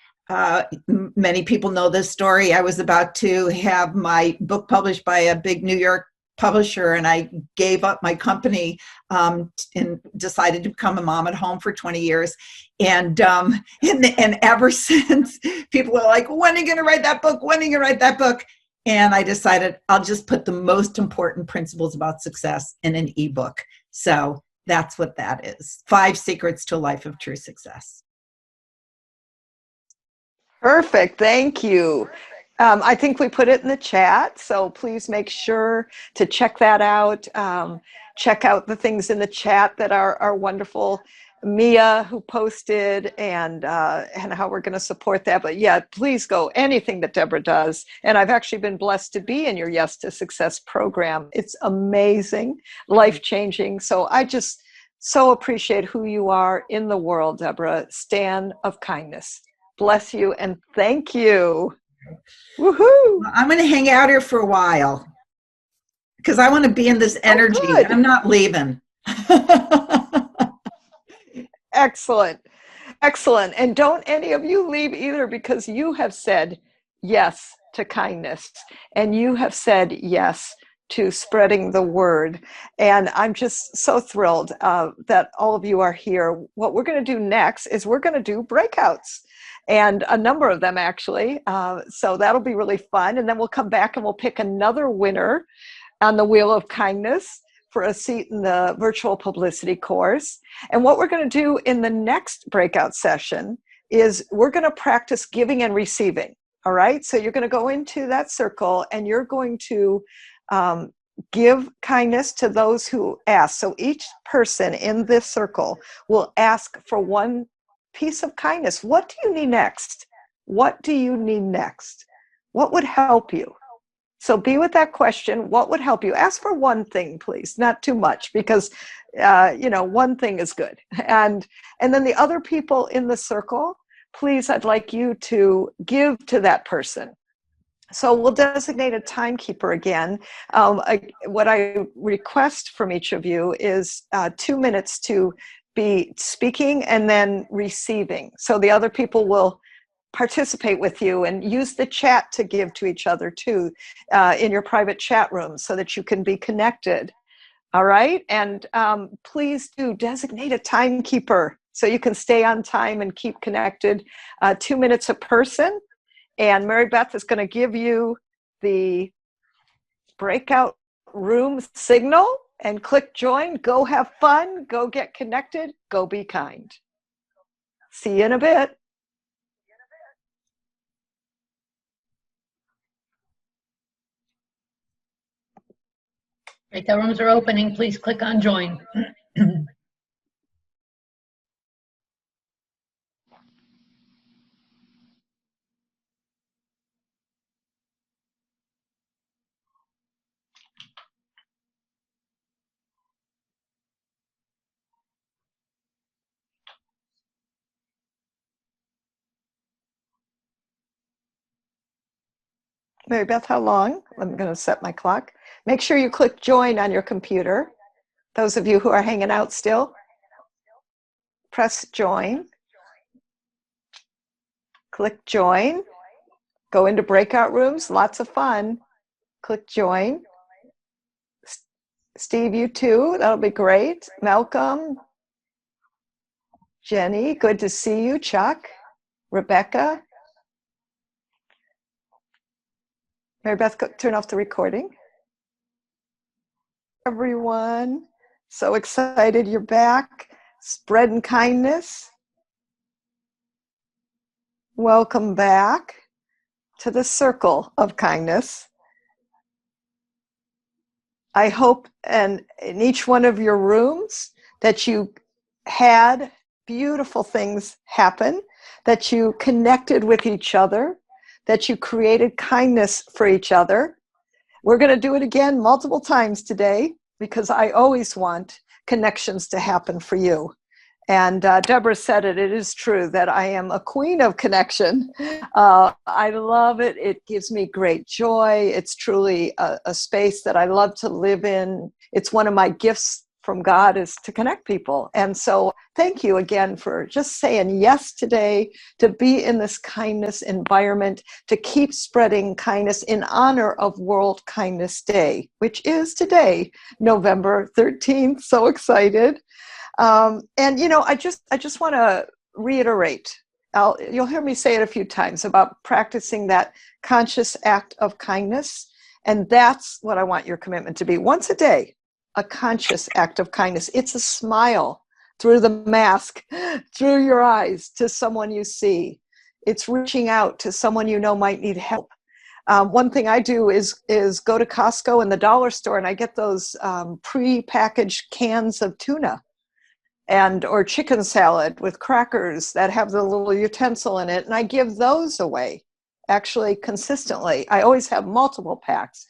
many people know this story. I was about to have my book published by a big New York publisher, and I gave up my company and decided to become a mom at home for 20 years. And ever since, people are like, when are you going to write that book? When are you going to write that book? And I decided I'll just put the most important principles about success in an ebook. So that's what that is. 5 Secrets to a Life of True Success. Perfect. Thank you. I think we put it in the chat, so please make sure to check that out. Check out the things in the chat that are wonderful. Mia, who posted, and how we're going to support that. But yeah, please go. Anything that Deborah does. And I've actually been blessed to be in your Yes to Success program. It's amazing, life-changing. So I just so appreciate who you are in the world, Deborah. Stan of kindness. Bless you and thank you. Woohoo! I'm going to hang out here for a while because I want to be in this energy. Oh, I'm not leaving. Excellent. Excellent. And don't any of you leave either, because you have said yes to kindness and you have said yes to spreading the word. And I'm just so thrilled that all of you are here. What we're going to do next is we're going to do breakouts, and a number of them actually. So that'll be really fun. And then we'll come back and we'll pick another winner on the Wheel of Kindness for a seat in the virtual publicity course. And what we're going to do in the next breakout session is we're going to practice giving and receiving. All right. So you're going to go into that circle and you're going to give kindness to those who ask. So each person in this circle will ask for one piece of kindness. What do you need next? What do you need next? What would help you? So be with that question. What would help you? Ask for one thing, please, not too much, because one thing is good. And then the other people in the circle, please, I'd like you to give to that person. So we'll designate a timekeeper again. What I request from each of you is 2 minutes to be speaking and then receiving. So the other people will participate with you, and use the chat to give to each other too in your private chat room so that you can be connected. All right. And please do designate a timekeeper so you can stay on time and keep connected. 2 minutes a person. And Mary Beth is going to give you the breakout room signal, and click join. Go have fun. Go get connected. Go be kind. See you in a bit. Breakout rooms are opening. Please click on join. Mary Beth, how long? I'm going to set my clock. Make sure you click join on your computer. Those of you who are hanging out still, press join. Click join. Go into breakout rooms. Lots of fun. Click join. Steve, you too. That'll be great. Malcolm. Jenny, good to see you. Chuck. Rebecca. Mary Beth, turn off the recording. Everyone, so excited you're back. Spreading kindness. Welcome back to the circle of kindness. I hope and in each one of your rooms that you had beautiful things happen, that you connected with each other, that you created kindness for each other. We're going to do it again multiple times today because I always want connections to happen for you. And Deborah said it is true that I am a queen of connection. I love it. It gives me great joy. It's truly a space that I love to live in. It's one of my gifts from God is to connect people. And so thank you again for just saying yes today, to be in this kindness environment, to keep spreading kindness in honor of World Kindness Day, which is today, November 13th. So excited. And I just want to reiterate, you'll hear me say it a few times about practicing that conscious act of kindness. And that's what I want your commitment to be. Once a day, a conscious act of kindness. It's a smile through the mask, through your eyes to someone you see. It's reaching out to someone you know might need help. One thing I do is go to Costco and the dollar store and I get those pre-packaged cans of tuna or chicken salad with crackers that have the little utensil in it. And I give those away actually consistently. I always have multiple packs.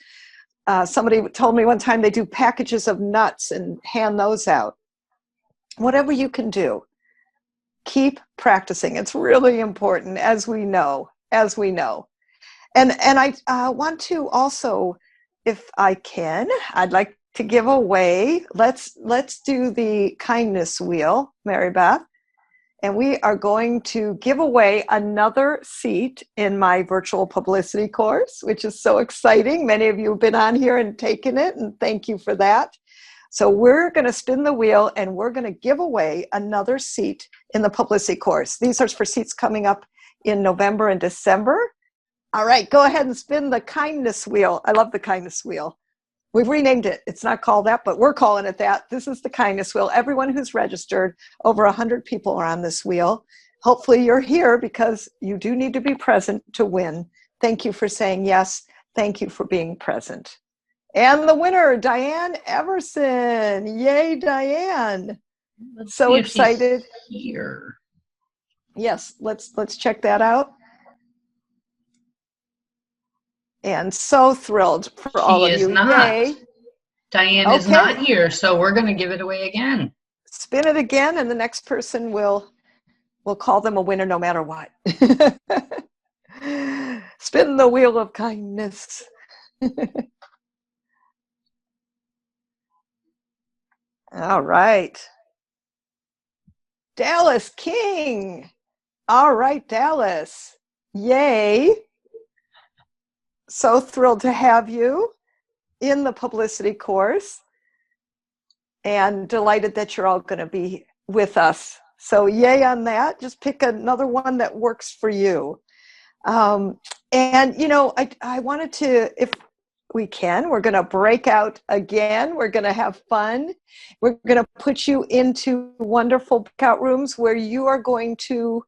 Somebody told me one time they do packages of nuts and hand those out. Whatever you can do, keep practicing. It's really important, as we know. And I want to also, if I can, I'd like to give away, let's do the kindness wheel, Mary Beth. And we are going to give away another seat in my virtual publicity course, which is so exciting. Many of you have been on here and taken it, and thank you for that. So we're going to spin the wheel, and we're going to give away another seat in the publicity course. These are for seats coming up in November and December. All right, go ahead and spin the kindness wheel. I love the kindness wheel. We've renamed it. It's not called that, but we're calling it that. This is the kindness wheel. Everyone who's registered, over 100 people are on this wheel. Hopefully you're here because you do need to be present to win. Thank you for saying yes. Thank you for being present. And the winner, Diane Everson. Yay, Diane. So excited. Here. Yes, let's check that out. And so thrilled for all of you. Yay. Diane is not here, so we're going to give it away again. Spin it again, and the next person we'll call them a winner no matter what. Spin the wheel of kindness. All right. Dallas King. All right, Dallas. Yay. So thrilled to have you in the publicity course and delighted that you're all going to be with us. So yay on that. Just pick another one that works for you. And, I wanted to, if we can, we're going to break out again. We're going to have fun. We're going to put you into wonderful breakout rooms where you are going to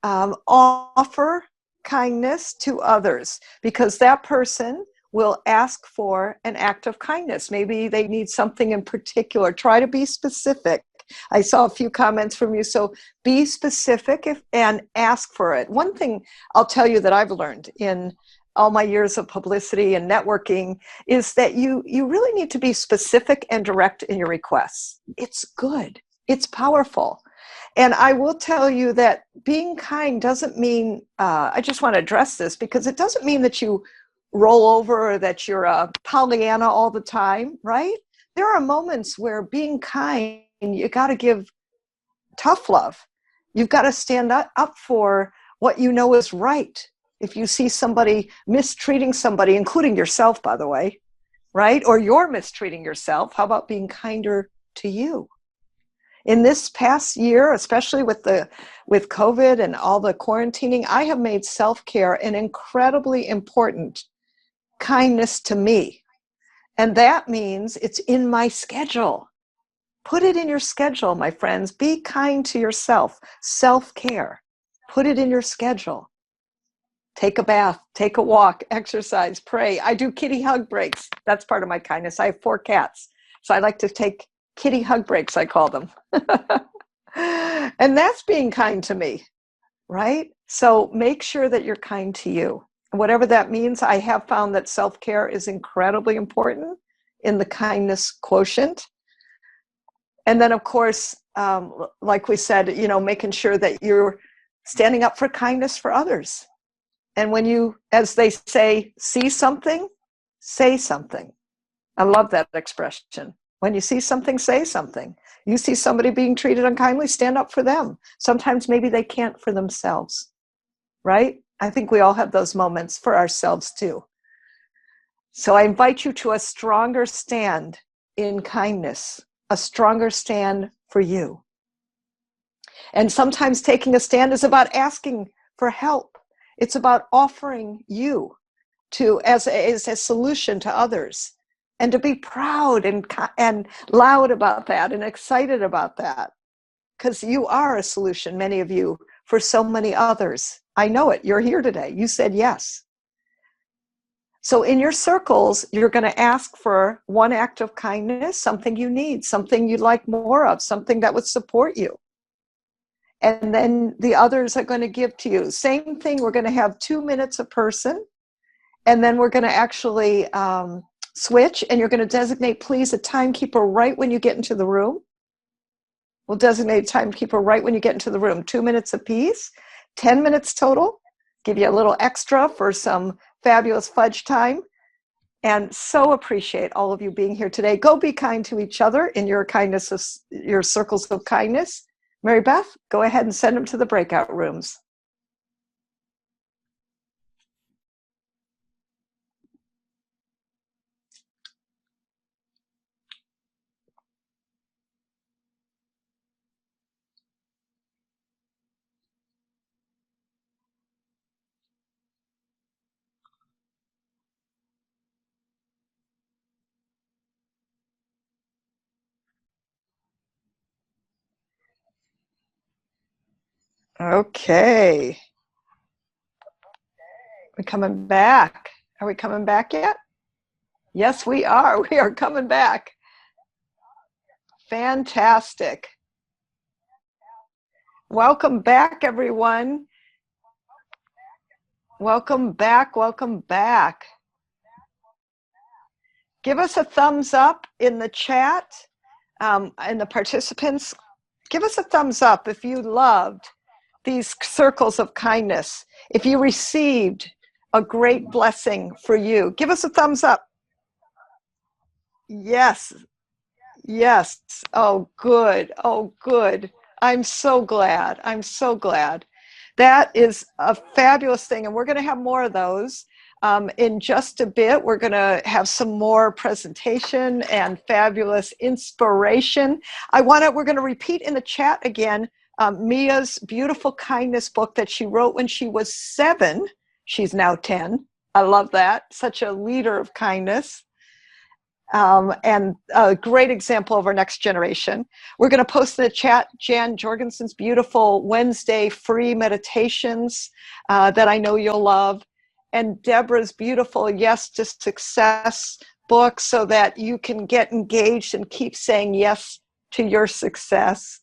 offer kindness to others, because that person will ask for an act of kindness. Maybe they need something in particular. Try to be specific. I saw a few comments from you, so be specific and ask for it. One thing I'll tell you that I've learned in all my years of publicity and networking is that you really need to be specific and direct in your requests. It's good. It's powerful. And I will tell you that being kind doesn't mean, I just want to address this, because it doesn't mean that you roll over or that you're a Pollyanna all the time, right? There are moments where being kind, you got to give tough love. You've got to stand up for what you know is right. If you see somebody mistreating somebody, including yourself, by the way, right? Or you're mistreating yourself, how about being kinder to you? In this past year, especially with COVID and all the quarantining, I have made self-care an incredibly important kindness to me. And that means it's in my schedule. Put it in your schedule, my friends. Be kind to yourself. Self-care. Put it in your schedule. take a bath, take a walk, exercise, pray. I do kitty hug breaks. That's part of my kindness. I have 4 cats. So I like to take kitty hug breaks, I call them. And that's being kind to me, right? So make sure that you're kind to you. Whatever that means, I have found that self-care is incredibly important in the kindness quotient. And then, of course, like we said, making sure that you're standing up for kindness for others. And when you, as they say, see something, say something. I love that expression. When you see something, say something. You see somebody being treated unkindly, stand up for them. Sometimes maybe they can't for themselves, right? I think we all have those moments for ourselves too. So I invite you to a stronger stand in kindness, a stronger stand for you. And sometimes taking a stand is about asking for help. It's about offering you as a solution to others, and to be proud and loud about that and excited about that, because you are a solution, many of you, for so many others. I know it. You're here today. You said yes. So in your circles, you're going to ask for one act of kindness, something you need, something you'd like more of, something that would support you. And then the others are going to give to you. Same thing, we're going to have 2 minutes a person, and then we're going to actually switch, and you're going to designate, please, a timekeeper right when you get into the room. We'll designate a timekeeper right when you get into the room. 2 minutes apiece, 10 minutes total. Give you a little extra for some fabulous fudge time. And so appreciate all of you being here today. Go be kind to each other in your kindness, your circles of kindness. Mary Beth, go ahead and send them to the breakout rooms. Okay. We're coming back. Are we coming back yet? Yes, we are. We are coming back. Fantastic. Welcome back, everyone. Welcome back. Welcome back. Give us a thumbs up in the chat, and the participants. Give us a thumbs up if you loved these circles of kindness. If you received a great blessing for you, give us a thumbs up. Yes. Yes. Oh, good. Oh, good. I'm so glad. I'm so glad. That is a fabulous thing. And we're going to have more of those. In just a bit, we're going to have some more presentation and fabulous inspiration. We're going to repeat in the chat again, Mia's beautiful kindness book that she wrote when she was 7. She's now 10. I love that. Such a leader of kindness. And a great example of our next generation. We're going to post in the chat Jan Jorgensen's beautiful Wednesday free meditations that I know you'll love, and Deborah's beautiful Yes to Success book, so that you can get engaged and keep saying yes to your success.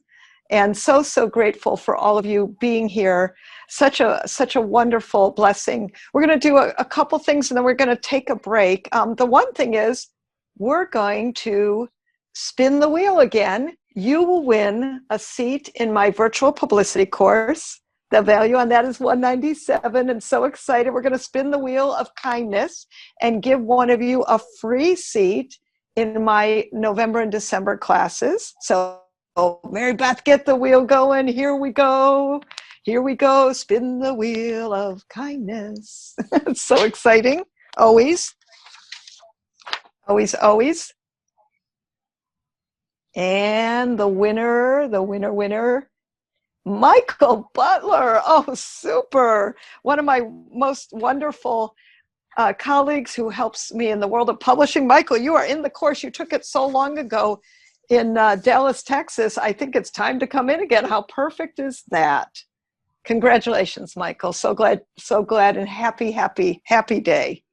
And so grateful for all of you being here. Such a wonderful blessing. We're going to do a couple things, and then we're going to take a break. The one thing is, we're going to spin the wheel again. You will win a seat in my virtual publicity course. The value on that is $197, and so excited. We're going to spin the wheel of kindness and give one of you a free seat in my November and December classes. So, Mary Beth, get the wheel going. Here we go. Here we go. Spin the wheel of kindness. It's so exciting. Always. Always, always. And the winner, Michael Butler. Oh, super. One of my most wonderful colleagues who helps me in the world of publishing. Michael, you are in the course. You took it so long ago in Dallas, Texas. I think it's time to come in again. How perfect is that? Congratulations, Michael. So glad, and happy day.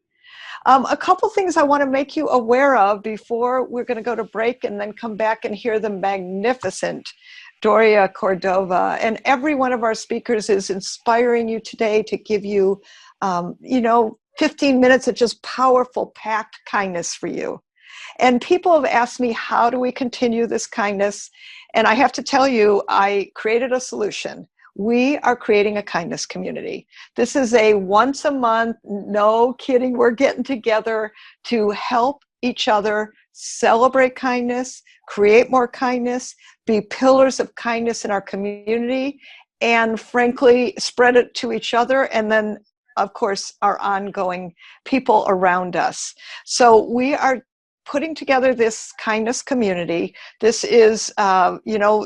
A couple things I want to make you aware of before we're going to go to break and then come back and hear the magnificent Doria Cordova. And every one of our speakers is inspiring you today to give you, 15 minutes of just powerful, packed kindness for you. And people have asked me, how do we continue this kindness? And I have to tell you, I created a solution. We are creating a kindness community. This is a once a month, no kidding, we're getting together to help each other celebrate kindness, create more kindness, be pillars of kindness in our community, and frankly, spread it to each other, and then, of course, our ongoing people around us. So we are putting together this kindness community. This is,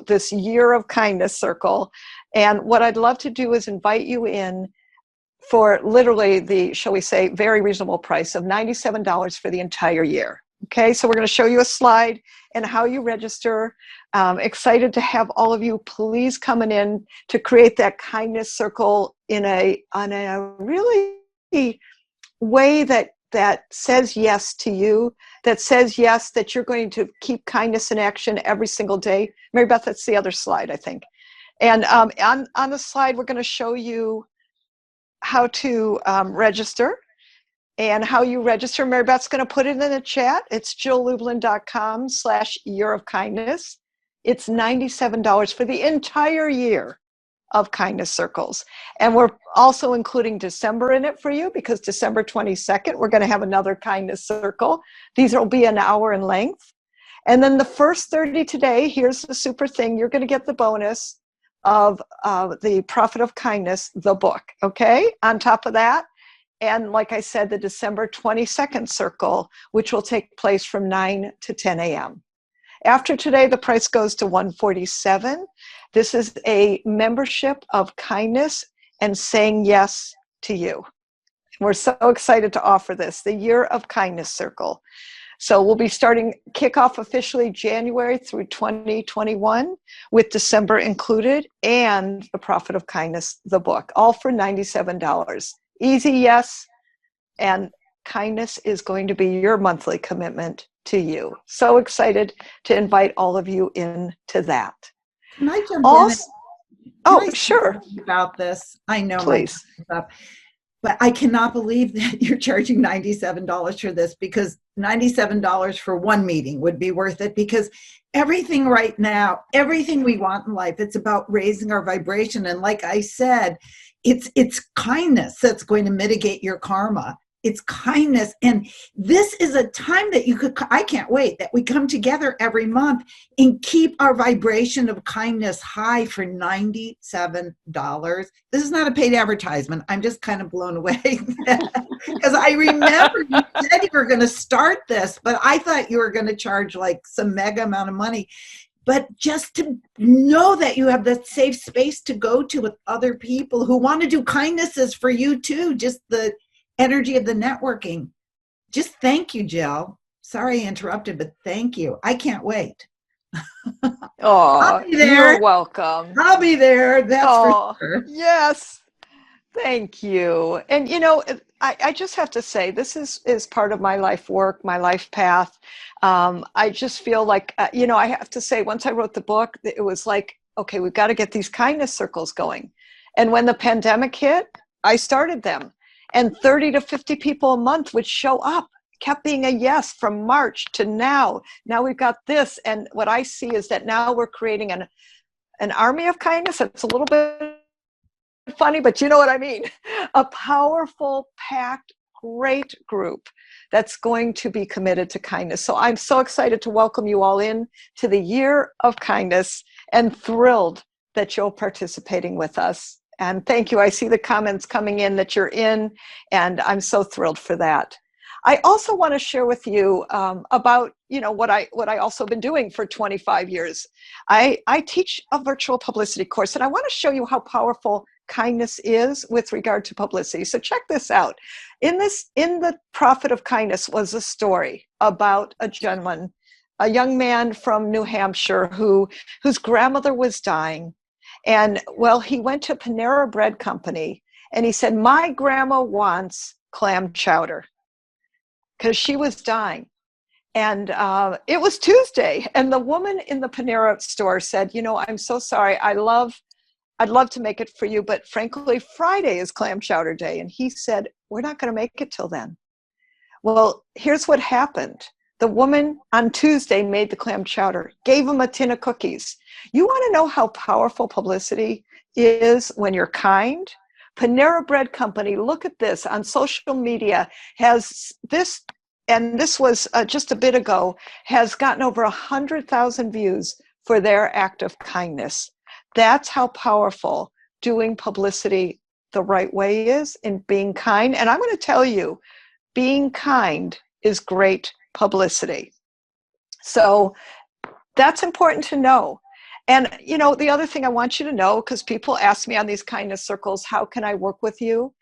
this year of kindness circle. And what I'd love to do is invite you in for literally the, shall we say, very reasonable price of $97 for the entire year. Okay, so we're going to show you a slide and how you register. Excited to have all of you please coming in to create that kindness circle on a really way that says yes to you, that says yes, that you're going to keep kindness in action every single day. Mary Beth, that's the other slide, I think. And on the slide, we're going to show you how to register and how you register. Mary Beth's going to put it in the chat. It's jilllublin.com/year of kindness. It's $97 for the entire year of kindness circles. And we're also including December in it for you, because December 22nd, we're going to have another kindness circle. These will be an hour in length. And then the first 30 today, here's the super thing. You're going to get the bonus of the Prophet of Kindness, the book, okay? On top of that, and like I said, the December 22nd circle, which will take place from 9 to 10 a.m. After today, the price goes to $147. This is a membership of kindness and saying yes to you. We're so excited to offer this, the Year of Kindness Circle. So we'll be starting kickoff officially January through 2021 with December included, and the Prophet of Kindness, the book, all for $97. Easy yes, and kindness is going to be your monthly commitment to you. So excited to invite all of you into that. Can I jump also, in? Sure. About this, I know. Please. But I cannot believe that you're charging $97 for this, because $97 for one meeting would be worth it, because everything right now, everything we want in life, it's about raising our vibration. And like I said, it's kindness that's going to mitigate your karma. It's kindness. And this is a time that I can't wait that we come together every month and keep our vibration of kindness high for $97. This is not a paid advertisement. I'm just kind of blown away because I remember you said you were going to start this, but I thought you were going to charge like some mega amount of money. But just to know that you have that safe space to go to with other people who want to do kindnesses for you too, just the energy of the networking. Just thank you, Jill. Sorry I interrupted, but thank you. I can't wait. Oh, you're welcome. I'll be there. That's for sure. Yes. Thank you. And I just have to say, this is part of my life work, my life path. I just feel like, I have to say, once I wrote the book, it was like, okay, we've got to get these kindness circles going. And when the pandemic hit, I started them. And 30 to 50 people a month would show up, kept being a yes from March to now. Now we've got this. And what I see is that now we're creating an army of kindness. It's a little bit funny, but you know what I mean. A powerful, packed, great group that's going to be committed to kindness. So I'm so excited to welcome you all in to the Year of Kindness, and thrilled that you're participating with us. And thank you. I see the comments coming in that you're in, and I'm so thrilled for that. I also want to share with you about what I also been doing for 25 years. I teach a virtual publicity course, and I want to show you how powerful kindness is with regard to publicity. So check this out. In the Prophet of Kindness was a story about a gentleman, a young man from New Hampshire whose grandmother was dying. And well, he went to Panera Bread Company and he said, my grandma wants clam chowder, because she was dying. And it was Tuesday, and the woman in the Panera store said, you know, I'm so sorry. I'd love to make it for you, but frankly, Friday is clam chowder day. And he said, we're not going to make it till then. Well, here's what happened. The woman on Tuesday made the clam chowder, gave him a tin of cookies. You want to know how powerful publicity is when you're kind? Panera Bread Company, look at this, on social media, has this, and this was just a bit ago, has gotten over 100,000 views for their act of kindness. That's how powerful doing publicity the right way is, in being kind. And I'm going to tell you, being kind is great publicity. So that's important to know. And, you know, the other thing I want you to know, because people ask me on these kindness circles, how can I work with you?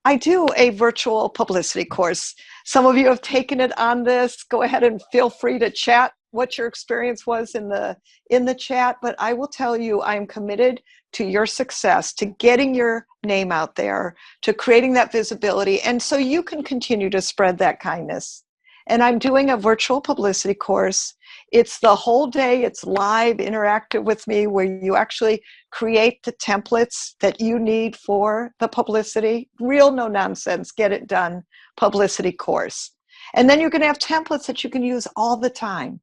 I do a virtual publicity course. Some of you have taken it on this. Go ahead and feel free to chat what your experience was in the chat. But I will tell you, I am committed to your success, to getting your name out there, to creating that visibility, and so you can continue to spread that kindness. And I'm doing a virtual publicity course. It's the whole day. It's live, interactive with me, where you actually create the templates that you need for the publicity. Real no nonsense, get it done publicity course. And then you're going to have templates that you can use all the time.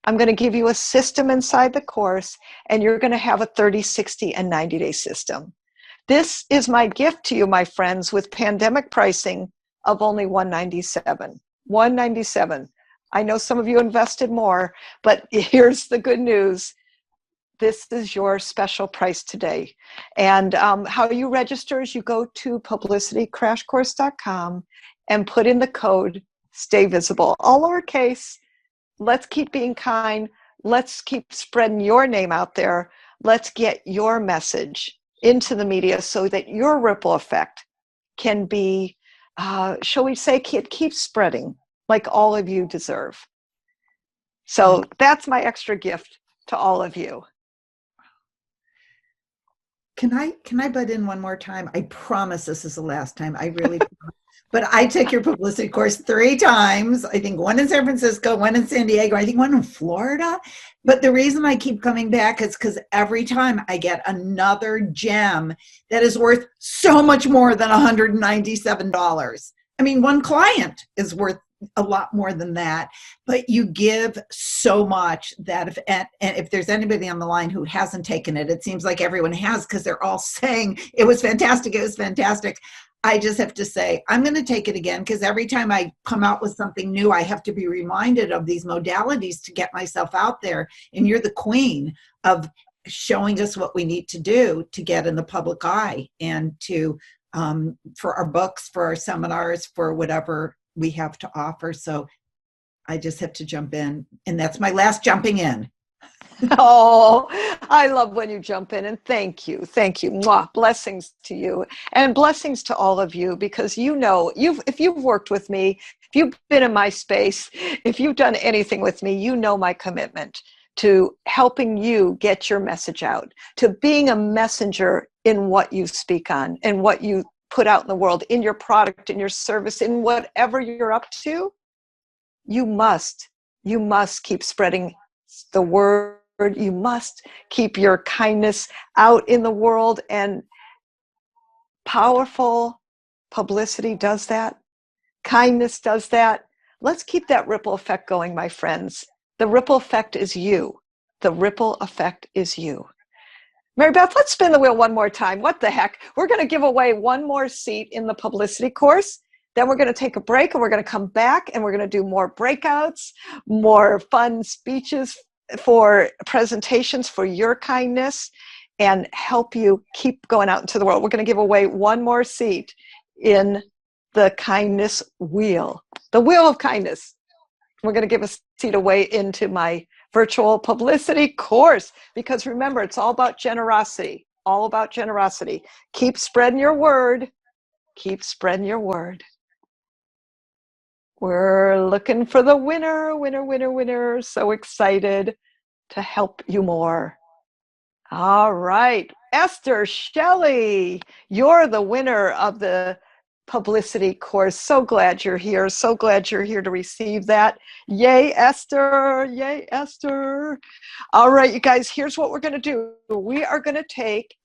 I'm going to give you a system inside the course, and you're going to have a 30, 60, and 90-day system. This is my gift to you, my friends, with pandemic pricing of only $197. $197. I know some of you invested more, but here's the good news. This is your special price today. And how you register is you go to publicitycrashcourse.com and put in the code Stay Visible, all lowercase. Let's keep being kind. Let's keep spreading your name out there. Let's get your message into the media so that your ripple effect can be, shall we say, keep spreading like all of you deserve. So that's my extra gift to all of you. Can I butt in one more time? I promise this is the last time. I really promise. But I took your publicity course 3 times. I think one in San Francisco, one in San Diego, I think one in Florida. But the reason I keep coming back is because every time I get another gem that is worth so much more than $197. I mean, one client is worth a lot more than that, but you give so much that if there's anybody on the line who hasn't taken it, it seems like everyone has, because they're all saying it was fantastic, it was fantastic. I just have to say, I'm going to take it again, because every time I come out with something new, I have to be reminded of these modalities to get myself out there. And you're the queen of showing us what we need to do to get in the public eye, and to for our books, for our seminars, for whatever we have to offer. So I just have to jump in, and that's my last jumping in. Oh, I love when you jump in, and thank you. Mwah. Blessings to you, and blessings to all of you, because you know, if you've worked with me, if you've been in my space, if you've done anything with me, you know my commitment to helping you get your message out, to being a messenger in what you speak on and what you put out in the world, in your product, in your service, in whatever you're up to. You must keep spreading the word. You must keep your kindness out in the world, and powerful publicity does that. Kindness does that. Let's keep that ripple effect going, my friends. The ripple effect is you. The ripple effect is you. Mary Beth, let's spin the wheel one more time. What the heck? We're going to give away one more seat in the publicity course. Then we're going to take a break, and we're going to come back, and we're going to do more breakouts, more fun speeches for presentations for your kindness, and help you keep going out into the world. We're going to give away one more seat in the kindness wheel, the wheel of kindness. We're going to give a seat away into my virtual publicity course, because remember, it's all about generosity, all about generosity. Keep spreading your word. Keep spreading your word. We're looking for the winner. So excited to help you more. All right. Esther Shelley, you're the winner of the publicity course. So glad you're here. So glad you're here to receive that. Yay, Esther. Yay, Esther. All right, you guys, here's what we're going to do. We are going to take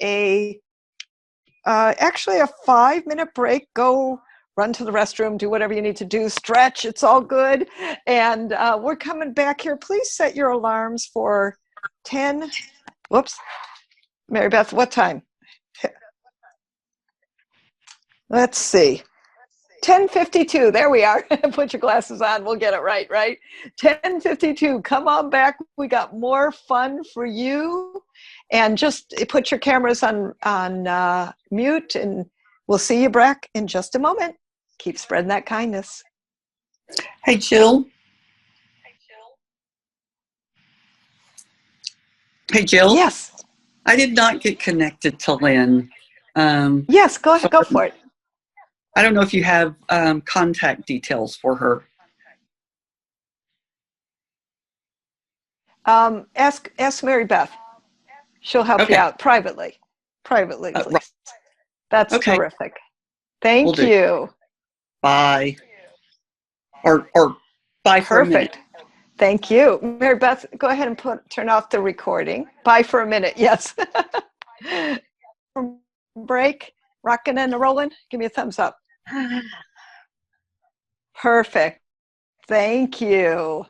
actually a 5-minute break. Go run to the restroom, do whatever you need to do, stretch, it's all good. And we're coming back here. Please set your alarms for 10. Whoops. Mary Beth, what time? Let's see. 10:52. There we are. Put your glasses on. We'll get it right, right? 10:52. Come on back. We got more fun for you. And just put your cameras on mute, and we'll see you back in just a moment. Keep spreading that kindness. Hey, Jill. Hey, Jill. Yes. I did not get connected to Lynn. Yes, go ahead. Go for it. I don't know if you have contact details for her. Ask Mary Beth. She'll help you out privately. Privately, please. Right. That's terrific. Thank you. Bye. Or bye for a minute. Thank you. Mary Beth, go ahead and turn off the recording. Bye for a minute, yes. Break, rocking and rolling. Give me a thumbs up. Perfect. Thank you.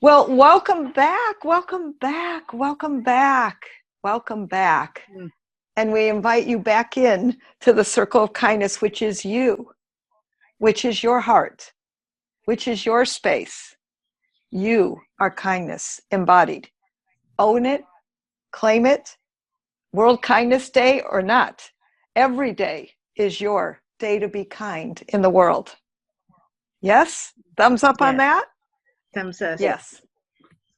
Well, welcome back. Welcome back. Welcome back. Welcome back. And we invite you back in to the circle of kindness, which is you, which is your heart, which is your space. You are kindness embodied. Own it, claim it. World Kindness Day or not, every day is your day to be kind in the world. Yes? Thumbs up on that? Thumbs up. Yes.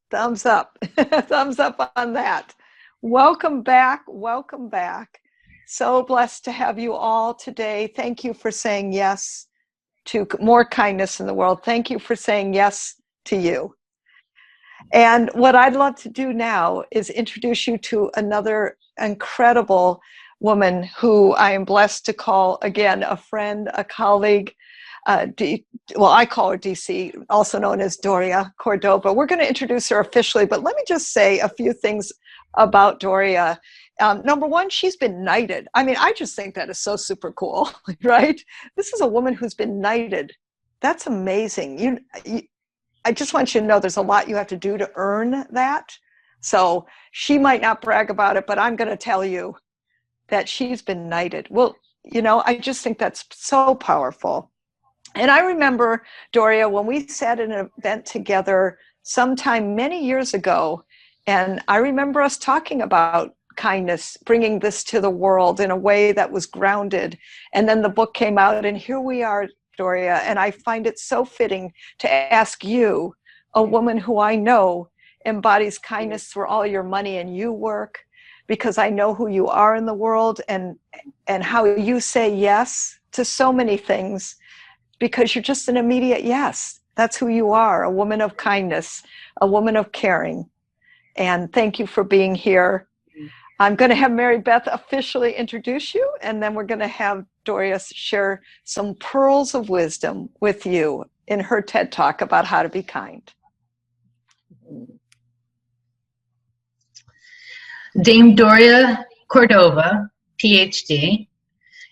Thumbs up. Thumbs up on that. Welcome back. Welcome back. So blessed to have you all today. Thank you for saying yes to more kindness in the world. Thank you for saying yes to you. And what I'd love to do now is introduce you to another incredible woman who I am blessed to call, again, a friend, a colleague. I call her DC, also known as Doria Cordova. We're going to introduce her officially, but let me just say a few things about Doria. Number one, she's been knighted. I mean, I just think that is so super cool, right? This is a woman who's been knighted. That's amazing. I just want you to know there's a lot you have to do to earn that. So she might not brag about it, but I'm going to tell you that she's been knighted. Well, I just think that's so powerful. And I remember, Doria, when we sat in an event together sometime many years ago, and I remember us talking about kindness, bringing this to the world in a way that was grounded. And then the book came out, and here we are, Doria, and I find it so fitting to ask you, a woman who I know embodies kindness through all your money and you work, because I know who you are in the world and how you say yes to so many things, because you're just an immediate yes. That's who you are, a woman of kindness, a woman of caring. And thank you for being here. I'm going to have Mary Beth officially introduce you, and then we're going to have Doria share some pearls of wisdom with you in her TED Talk about how to be kind. Dame Doria Cordova, PhD,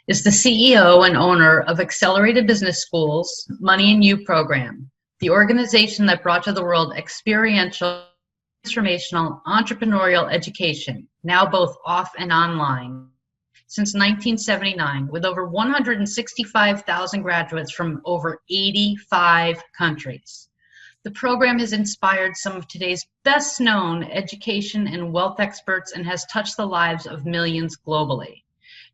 is the CEO and owner of Accelerated Business School's Money and You program, the organization that brought to the world experiential, transformational, entrepreneurial education, now both off and online, since 1979, with over 165,000 graduates from over 85 countries. The program has inspired some of today's best-known education and wealth experts and has touched the lives of millions globally.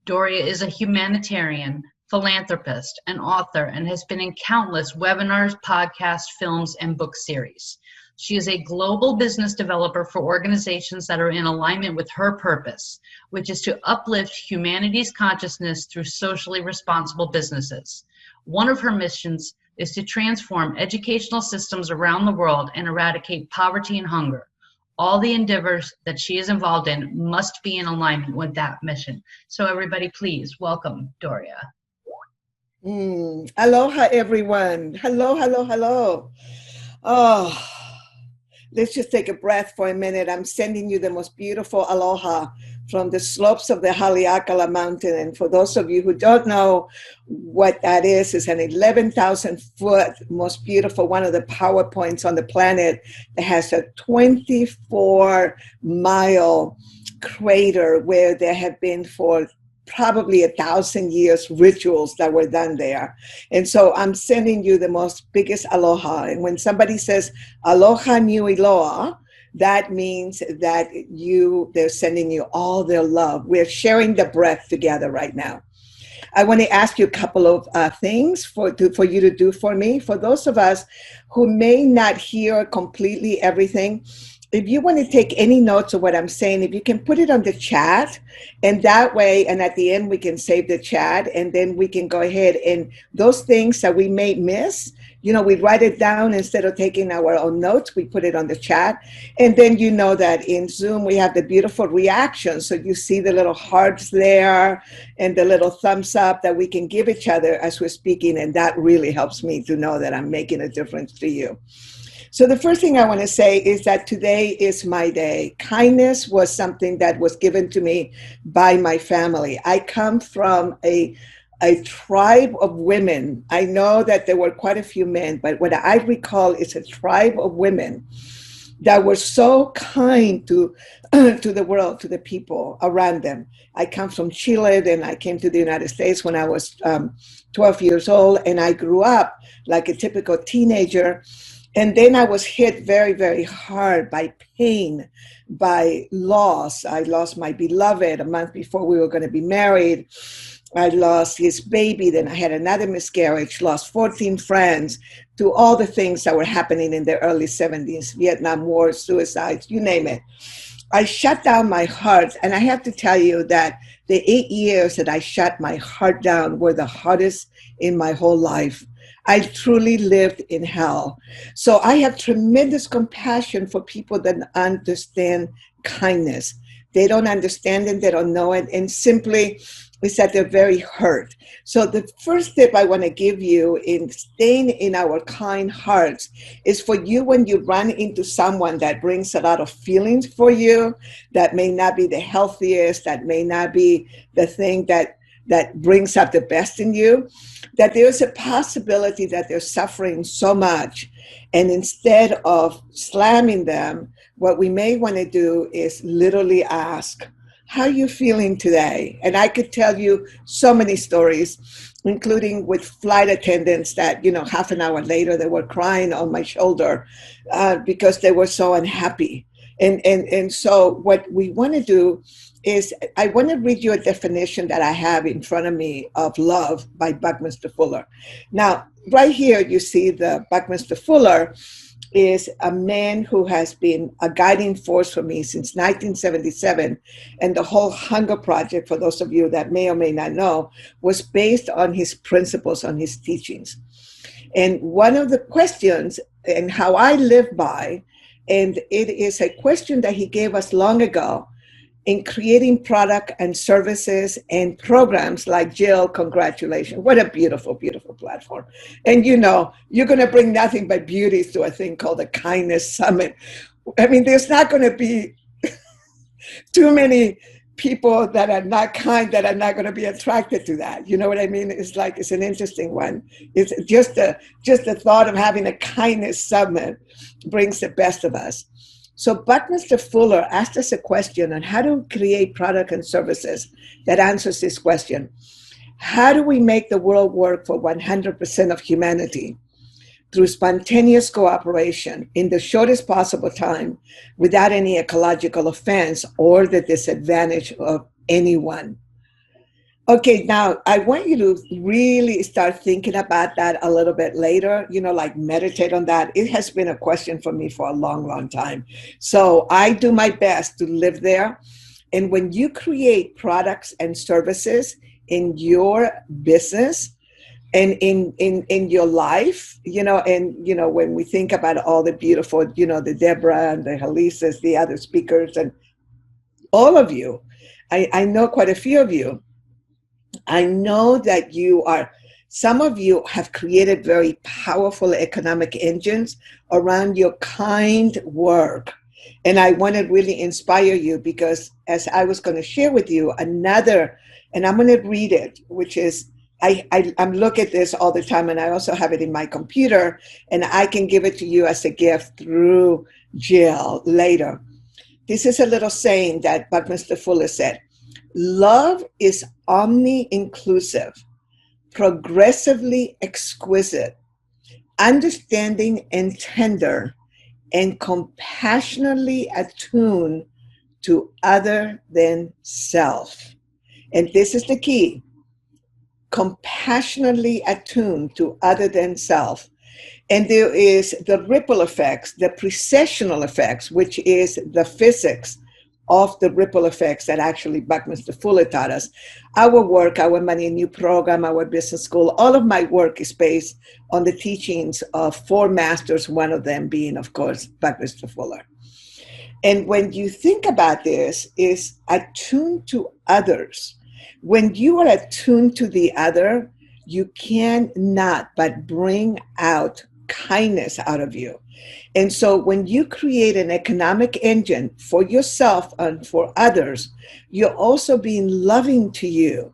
Doria is a humanitarian, philanthropist, and author, and has been in countless webinars, podcasts, films, and book series. She is a global business developer for organizations that are in alignment with her purpose, which is to uplift humanity's consciousness through socially responsible businesses. One of her missions is to transform educational systems around the world and eradicate poverty and hunger. all the endeavors that she is involved in must be in alignment with that mission. So everybody, please welcome Doria. Aloha, everyone. Hello, hello, hello. Oh, let's just take a breath for a minute. I'm sending you the most beautiful aloha from the slopes of the Haleakala Mountain. And for those of you who don't know what that is, it's an 11,000 foot, most beautiful, one of the power points on the planet that has a 24-mile crater where there have been for probably 1,000 years rituals that were done there. And so I'm sending you the most biggest aloha. And when somebody says aloha nui loa, that means that they're sending you all their love. We're sharing the breath together right now. I want to ask you a couple of things for you to do for me. For those of us who may not hear completely everything, if you want to take any notes of what I'm saying, if you can put it on the chat, and that way, and at the end, we can save the chat, and then we can go ahead and those things that we may miss, we write it down instead of taking our own notes, we put it on the chat. And then you know that in Zoom, we have the beautiful reactions. So you see the little hearts there and the little thumbs up that we can give each other as we're speaking. And that really helps me to know that I'm making a difference to you. So the first thing I want to say is that today is my day. Kindness was something that was given to me by my family. I come from a tribe of women. I know that there were quite a few men, but what I recall is a tribe of women that were so kind to the world, to the people around them. I come from Chile, and I came to the United States when I was 12 years old, and I grew up like a typical teenager. And then I was hit very, very hard by pain, by loss. I lost my beloved a month before we were going to be married. I lost his baby. Then I had another miscarriage, lost 14 friends to all the things that were happening in the early 70s, Vietnam War, suicides, you name it. I shut down my heart. And I have to tell you that the 8 years that I shut my heart down were the hardest in my whole life. I truly lived in hell. So I have tremendous compassion for people that understand kindness. They don't understand it, they don't know it, and simply is that they're very hurt. So the first tip I want to give you in staying in our kind hearts is for you when you run into someone that brings a lot of feelings for you, that may not be the healthiest, that may not be the thing that brings up the best in you, that there's a possibility that they're suffering so much. And instead of slamming them, what we may want to do is literally ask, how are you feeling today? And I could tell you so many stories, including with flight attendants that, half an hour later, they were crying on my shoulder because they were so unhappy. And so what we want to do is I want to read you a definition that I have in front of me of love by Buckminster Fuller. Now, right here, you see the Buckminster Fuller is a man who has been a guiding force for me since 1977. And the whole Hunger Project, for those of you that may or may not know, was based on his principles, on his teachings. And one of the questions and how I live by, and it is a question that he gave us long ago, in creating product and services and programs like Jill, congratulations. What a beautiful, beautiful platform. And you're going to bring nothing but beauties to a thing called the Kindness Summit. I mean, there's not going to be too many people that are not kind that are not going to be attracted to that. You know what I mean? It's an interesting one. It's just the thought of having a Kindness Summit brings the best of us. So Buckminster Fuller asked us a question on how to create product and services that answers this question. How do we make the world work for 100% of humanity through spontaneous cooperation in the shortest possible time without any ecological offense or the disadvantage of anyone? Okay, now I want you to really start thinking about that a little bit later, meditate on that. It has been a question for me for a long, long time. So I do my best to live there. And when you create products and services in your business, and in your life, and when we think about all the beautiful, the Deborah and the Halisas, the other speakers, and all of you, I know quite a few of you. I know that some of you have created very powerful economic engines around your kind work. And I want to really inspire you, because as I was going to share with you another, and I'm going to read it, which is, I'm looking at this all the time, and I also have it in my computer, and I can give it to you as a gift through Jill later. This is a little saying that Buckminster Fuller said: love is omni-inclusive, progressively exquisite, understanding and tender, and compassionately attuned to other than self. And this is the key: compassionately attuned to other than self. And there is the ripple effects, the precessional effects, which is the physics of the ripple effects that actually Buckminster Fuller taught us. Our work, our Money and You program, our business school, all of my work is based on the teachings of 4 masters, one of them being, of course, Buckminster Fuller. And when you think about this, is attuned to others. When you are attuned to the other, you cannot but bring out kindness out of you. And so when you create an economic engine for yourself and for others, you're also being loving to you,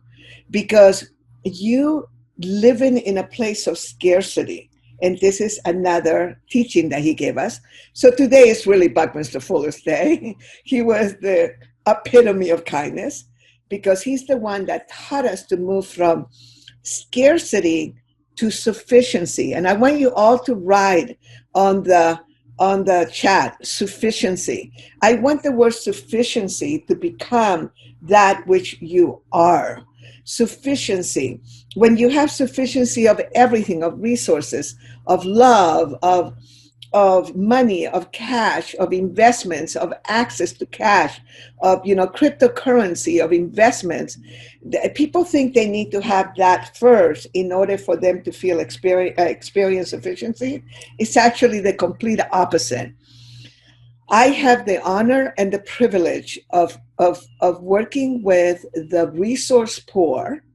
because you living in a place of scarcity. And this is another teaching that he gave us. So today is really Buckminster Fuller's day. He was the epitome of kindness, because he's the one that taught us to move from scarcity to sufficiency. And I want you all to write on the chat, sufficiency. I want the word sufficiency to become that which you are. Sufficiency. When you have sufficiency of everything, of resources, of love, of money, of cash, of investments, of access to cash, of cryptocurrency, of investments. People think they need to have that first in order for them to feel experience sufficiency. It's actually the complete opposite. I have the honor and the privilege of working with the resource poor,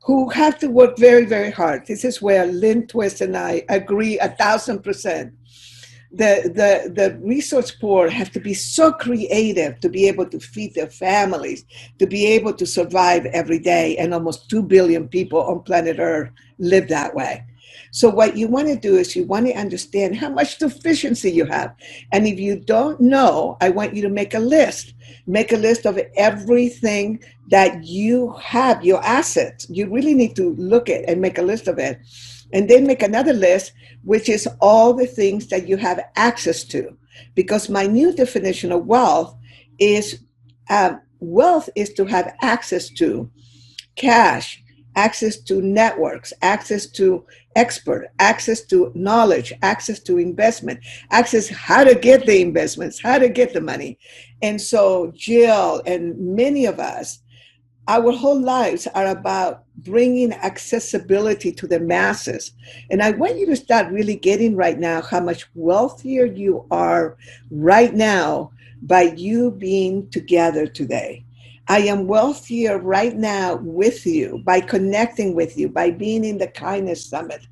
who have to work very, very hard. This is where Lynn Twist and I agree 1,000%. The resource poor have to be so creative to be able to feed their families, to be able to survive every day. And almost 2 billion people on planet Earth live that way. So what you want to do is you want to understand how much sufficiency you have. And if you don't know, I want you to make a list. Make a list of everything that you have, your assets. You really need to look at and make a list of it. And then make another list, which is all the things that you have access to. Because my new definition of wealth is to have access to cash, access to networks, access to expert, access to knowledge, access to investment, access how to get the investments, how to get the money. And so Jill and many of us, our whole lives are about bringing accessibility to the masses. And I want you to start really getting right now how much wealthier you are right now by you being together today. I am wealthier right now with you, by connecting with you, by being in the Kindness Summit.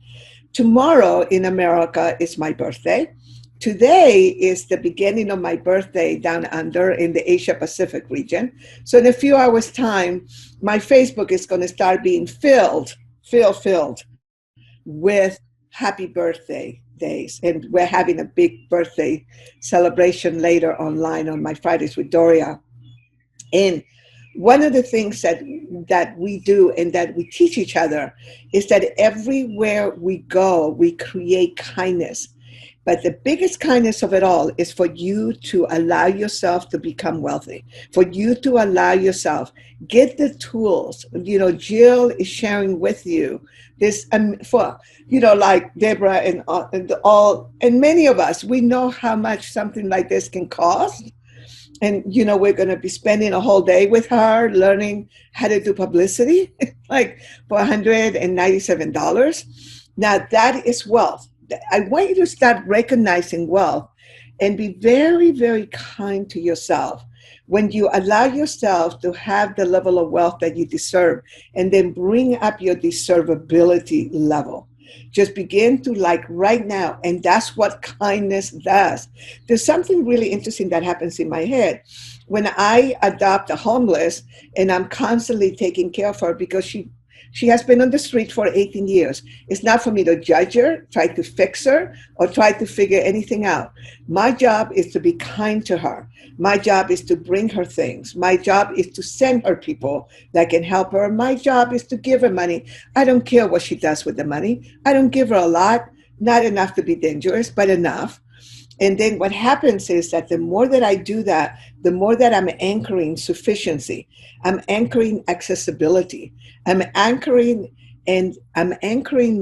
Tomorrow in America is my birthday. Today is the beginning of my birthday down under in the Asia Pacific region. So in a few hours' time, my Facebook is going to start being filled with happy birthday days. And we're having a big birthday celebration later online on my Fridays with Doria. And one of the things that we do and that we teach each other is that everywhere we go, we create kindness. But the biggest kindness of it all is for you to allow yourself to become wealthy, for you to allow yourself, get the tools. Jill is sharing with you this, like Deborah and many of us, we know how much something like this can cost. And, you know, we're going to be spending a whole day with her learning how to do publicity, like for $197. Now, that is wealth. I want you to start recognizing wealth and be very, very kind to yourself. When you allow yourself to have the level of wealth that you deserve, and then bring up your deservability level. Just begin to, like, right now, and that's what kindness does. There's something really interesting that happens in my head. When I adopt a homeless and I'm constantly taking care of her because she has been on the street for 18 years. It's not for me to judge her, try to fix her, or try to figure anything out. My job is to be kind to her. My job is to bring her things. My job is to send her people that can help her. My job is to give her money. I don't care what she does with the money. I don't give her a lot, not enough to be dangerous, but enough. And then what happens is that the more that I do that, the more that I'm anchoring sufficiency. I'm anchoring accessibility. I'm anchoring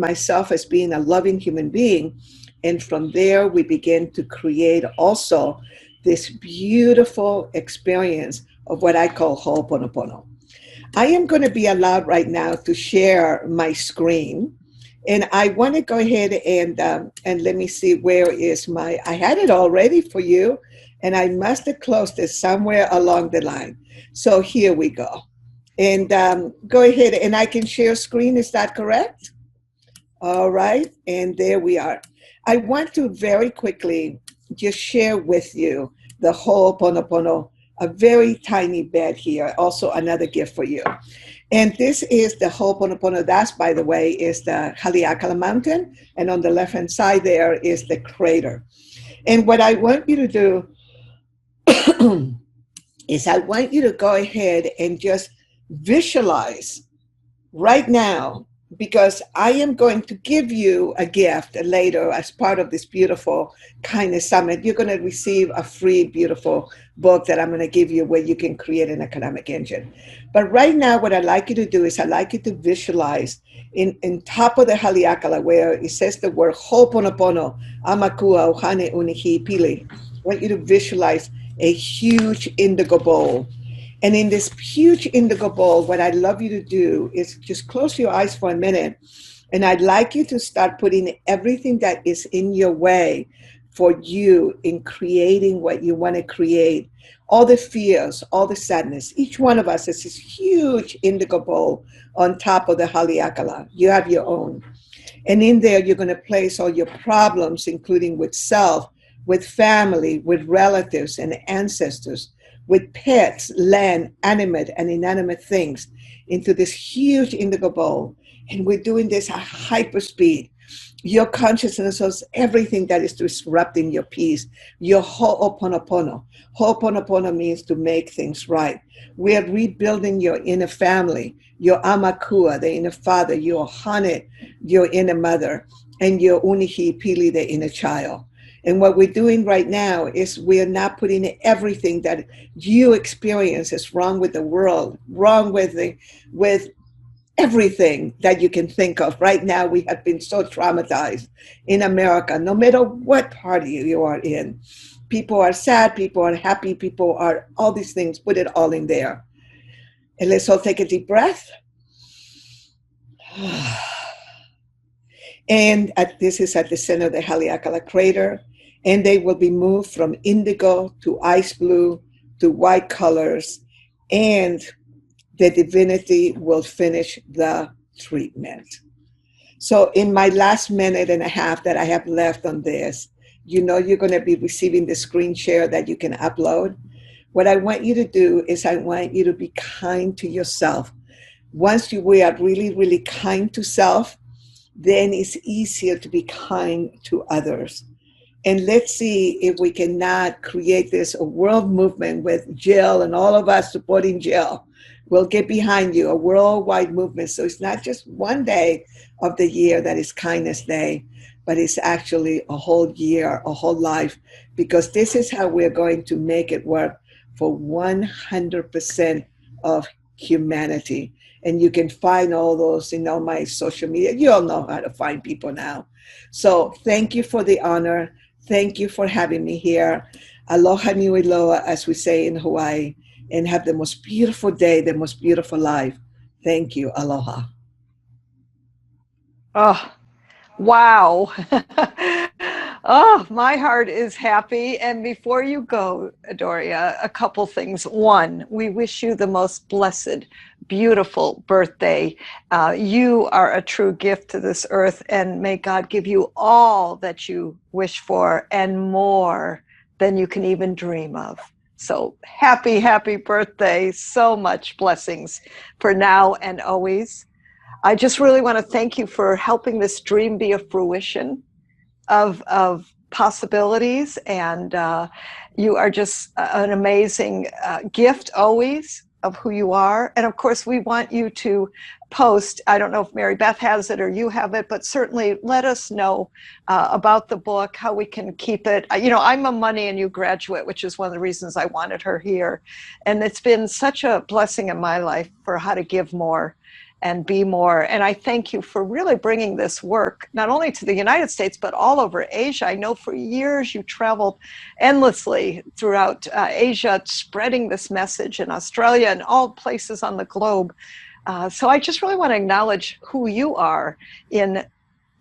myself as being a loving human being. And from there, we begin to create also this beautiful experience of what I call Ho'oponopono. I am going to be allowed right now to share my screen. And I want to go ahead and let me see, where is I had it all ready for you, and I must have closed it somewhere along the line. So here we go. And go ahead, and I can share screen, is that correct? All right, and there we are. I want to very quickly just share with you the Ho'oponopono, a very tiny bed here, also another gift for you. And this is the Ho'oponopono. That, by the way, is the Haleakala Mountain. And on the left-hand side there is the crater. And what I want you to do is I want you to go ahead and just visualize right now, because I am going to give you a gift later as part of this beautiful Kindness Summit. You're going to receive a free, beautiful book that I'm going to give you where you can create an economic engine. But right now, what I'd like you to do is I'd like you to visualize in top of the Haleakala, where it says the word Ho'oponopono, Amakua, Ohane, Unihi, Pili. I want you to visualize a huge indigo bowl. And in this huge indigo bowl, what I'd love you to do is just close your eyes for a minute. And I'd like you to start putting everything that is in your way for you in creating what you want to create. All the fears, all the sadness. Each one of us is this huge indigo bowl on top of the Haleakala. You have your own. And in there, you're going to place all your problems, including with self, with family, with relatives and ancestors, with pets, land, animate and inanimate things, into this huge indigo bowl. And we're doing this at hyper speed. Your consciousness is everything that is disrupting your peace. Your Ho'oponopono. Ho'oponopono means to make things right. We are rebuilding your inner family, your Amakua, the inner father, your Hane, your inner mother, and your Unihi Pili, the inner child. And what we're doing right now is we are not putting everything that you experience is wrong with the world, wrong with everything that you can think of. Right now, we have been so traumatized in America, no matter what party you are in. People are sad, people are happy, people are all these things, put it all in there. And let's all take a deep breath. And this is at the center of the Haleakala crater. And they will be moved from indigo to ice blue to white colors. And the divinity will finish the treatment. So in my last minute and a half that I have left on this, you know you're going to be receiving the screen share that you can upload. What I want you to do is I want you to be kind to yourself. Once we are really, really kind to self, then it's easier to be kind to others. And let's see if we cannot create this a world movement with Jill and all of us supporting Jill. We'll get behind you, a worldwide movement. So it's not just one day of the year that is Kindness Day, but it's actually a whole year, a whole life, because this is how we're going to make it work for 100% of humanity. And you can find all those in all my social media. You all know how to find people now. So thank you for the honor. Thank you for having me here. Aloha nui loa, as we say in Hawaii, and have the most beautiful day, the most beautiful life. Thank you. Aloha. Oh, wow. Oh, my heart is happy. And before you go, Doria, a couple things. One, we wish you the most blessed, beautiful birthday. You are a true gift to this earth, and may God give you all that you wish for and more than you can even dream of. So happy, happy birthday. So much blessings for now and always. I just really want to thank you for helping this dream be a fruition of possibilities, and you are just an amazing gift always of who you are. And of course, we want you to post, I don't know if Mary Beth has it or you have it, but certainly let us know about the book, how we can keep it. You know, I'm a Money and You graduate, which is one of the reasons I wanted her here. And it's been such a blessing in my life for how to give more and be more. And I thank you for really bringing this work, not only to the United States, but all over Asia. I know for years you traveled endlessly throughout Asia, spreading this message in Australia and all places on the globe. So I just really want to acknowledge who you are in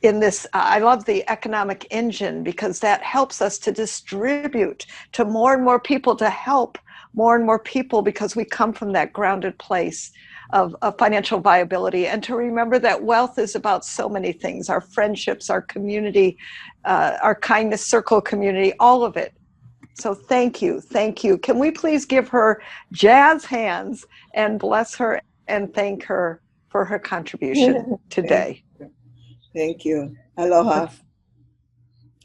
this. I love the economic engine, because that helps us to distribute to more and more people, to help more and more people, because we come from that grounded place of financial viability, and to remember that wealth is about so many things: our friendships, our community, our kindness circle community, all of it. So thank you, thank you. Can we please give her jazz hands and bless her and thank her for her contribution today? Thank you. Aloha.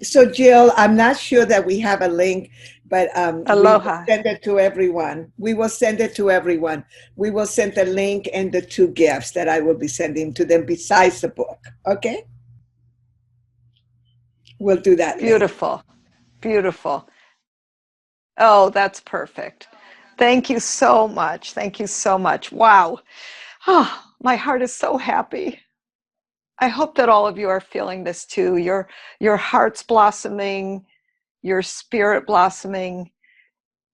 So Jill, I'm not sure that we have a link, but Aloha. we will send it to everyone. We will send it to everyone. We will send the link and the 2 gifts that I will be sending to them besides the book. Okay? We'll do that. Beautiful. Later. Beautiful. Oh, that's perfect. Thank you so much. Thank you so much. Wow. Oh, my heart is so happy. I hope that all of you are feeling this too. Your heart's blossoming, your spirit blossoming,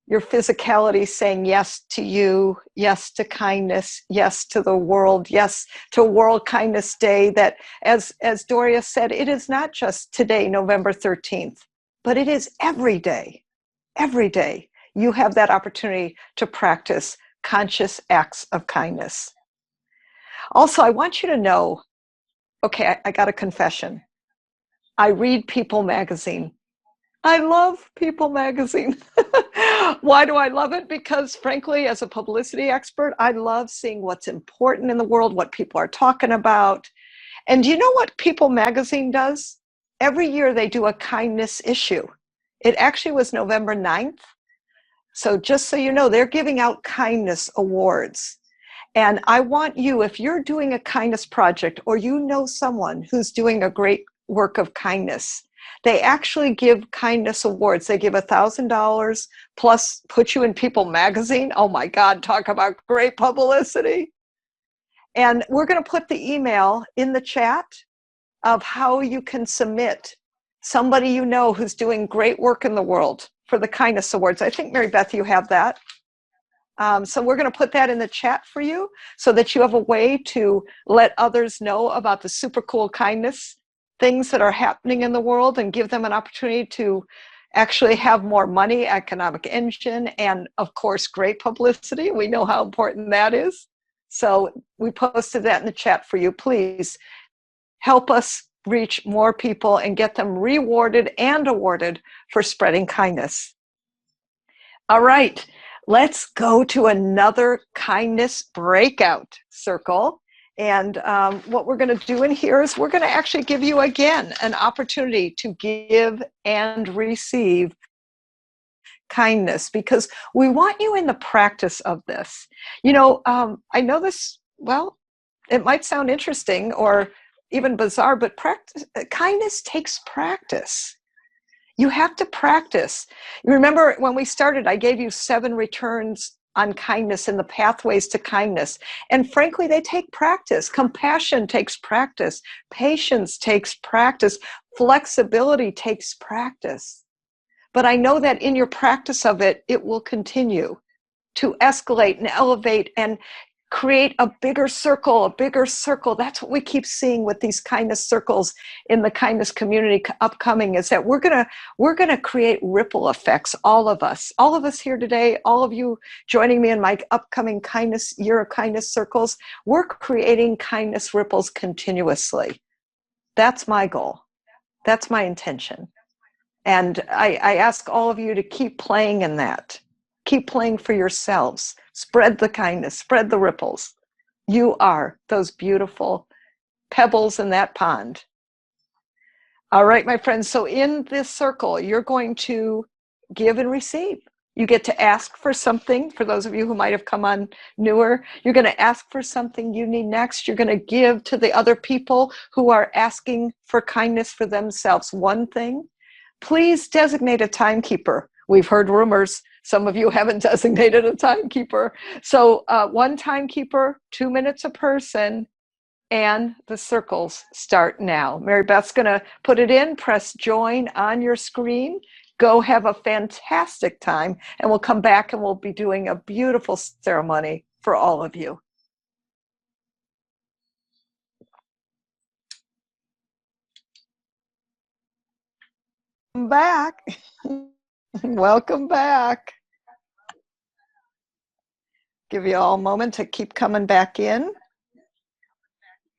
your physicality saying yes to you, yes to kindness, yes to the world, yes to World Kindness Day. That, as Doria said, it is not just today, November 13th, but it is every day. Every day you have that opportunity to practice conscious acts of kindness. Also, I want you to know, okay, I got a confession. I read People magazine. I love People magazine. Why do I love it? Because frankly, as a publicity expert, I love seeing what's important in the world, what people are talking about. And do you know what People magazine does? Every year they do a kindness issue. It actually was November 9th. So just so you know, they're giving out kindness awards. And I want you, if you're doing a kindness project or you know someone who's doing a great work of kindness, they actually give kindness awards. They give $1,000 plus put you in People magazine. Oh my God, talk about great publicity. And we're going to put the email in the chat of how you can submit somebody you know who's doing great work in the world for the kindness awards. I think Mary Beth, you have that. So we're going to put that in the chat for you so that you have a way to let others know about the super cool kindness things that are happening in the world and give them an opportunity to actually have more money, economic engine, and of course, great publicity. We know how important that is. So we posted that in the chat for you. Please help us reach more people and get them rewarded and awarded for spreading kindness. All right. Let's go to another kindness breakout circle. And what we're going to do in here is we're going to actually give you again an opportunity to give and receive kindness, because we want you in the practice of this. You know, I know this, well, it might sound interesting or even bizarre, but kindness takes practice. You have to practice. You remember when we started, I gave you 7 returns on kindness and the pathways to kindness. And frankly, they take practice. Compassion takes practice. Patience takes practice. Flexibility takes practice. But I know that in your practice of it, it will continue to escalate and elevate and create a bigger circle, a bigger circle. That's what we keep seeing with these kindness circles in the kindness community upcoming, is that we're gonna create ripple effects, all of us here today, all of you joining me in my upcoming kindness year of kindness circles. We're creating kindness ripples continuously. That's my goal. That's my intention. And I ask all of you to keep playing in that. Keep playing for yourselves. Spread the kindness, spread the ripples. You are those beautiful pebbles in that pond. All right, my friends. So in this circle, you're going to give and receive. You get to ask for something. For those of you who might have come on newer, you're going to ask for something you need next. You're going to give to the other people who are asking for kindness for themselves. One thing. Please designate a timekeeper. We've heard rumors. Some of you haven't designated a timekeeper. So one timekeeper, 2 minutes a person, and the circles start now. Mary Beth's going to put it in. Press join on your screen. Go have a fantastic time, and we'll come back and we'll be doing a beautiful ceremony for all of you. Back. Welcome back. Give you all a moment to keep coming back in.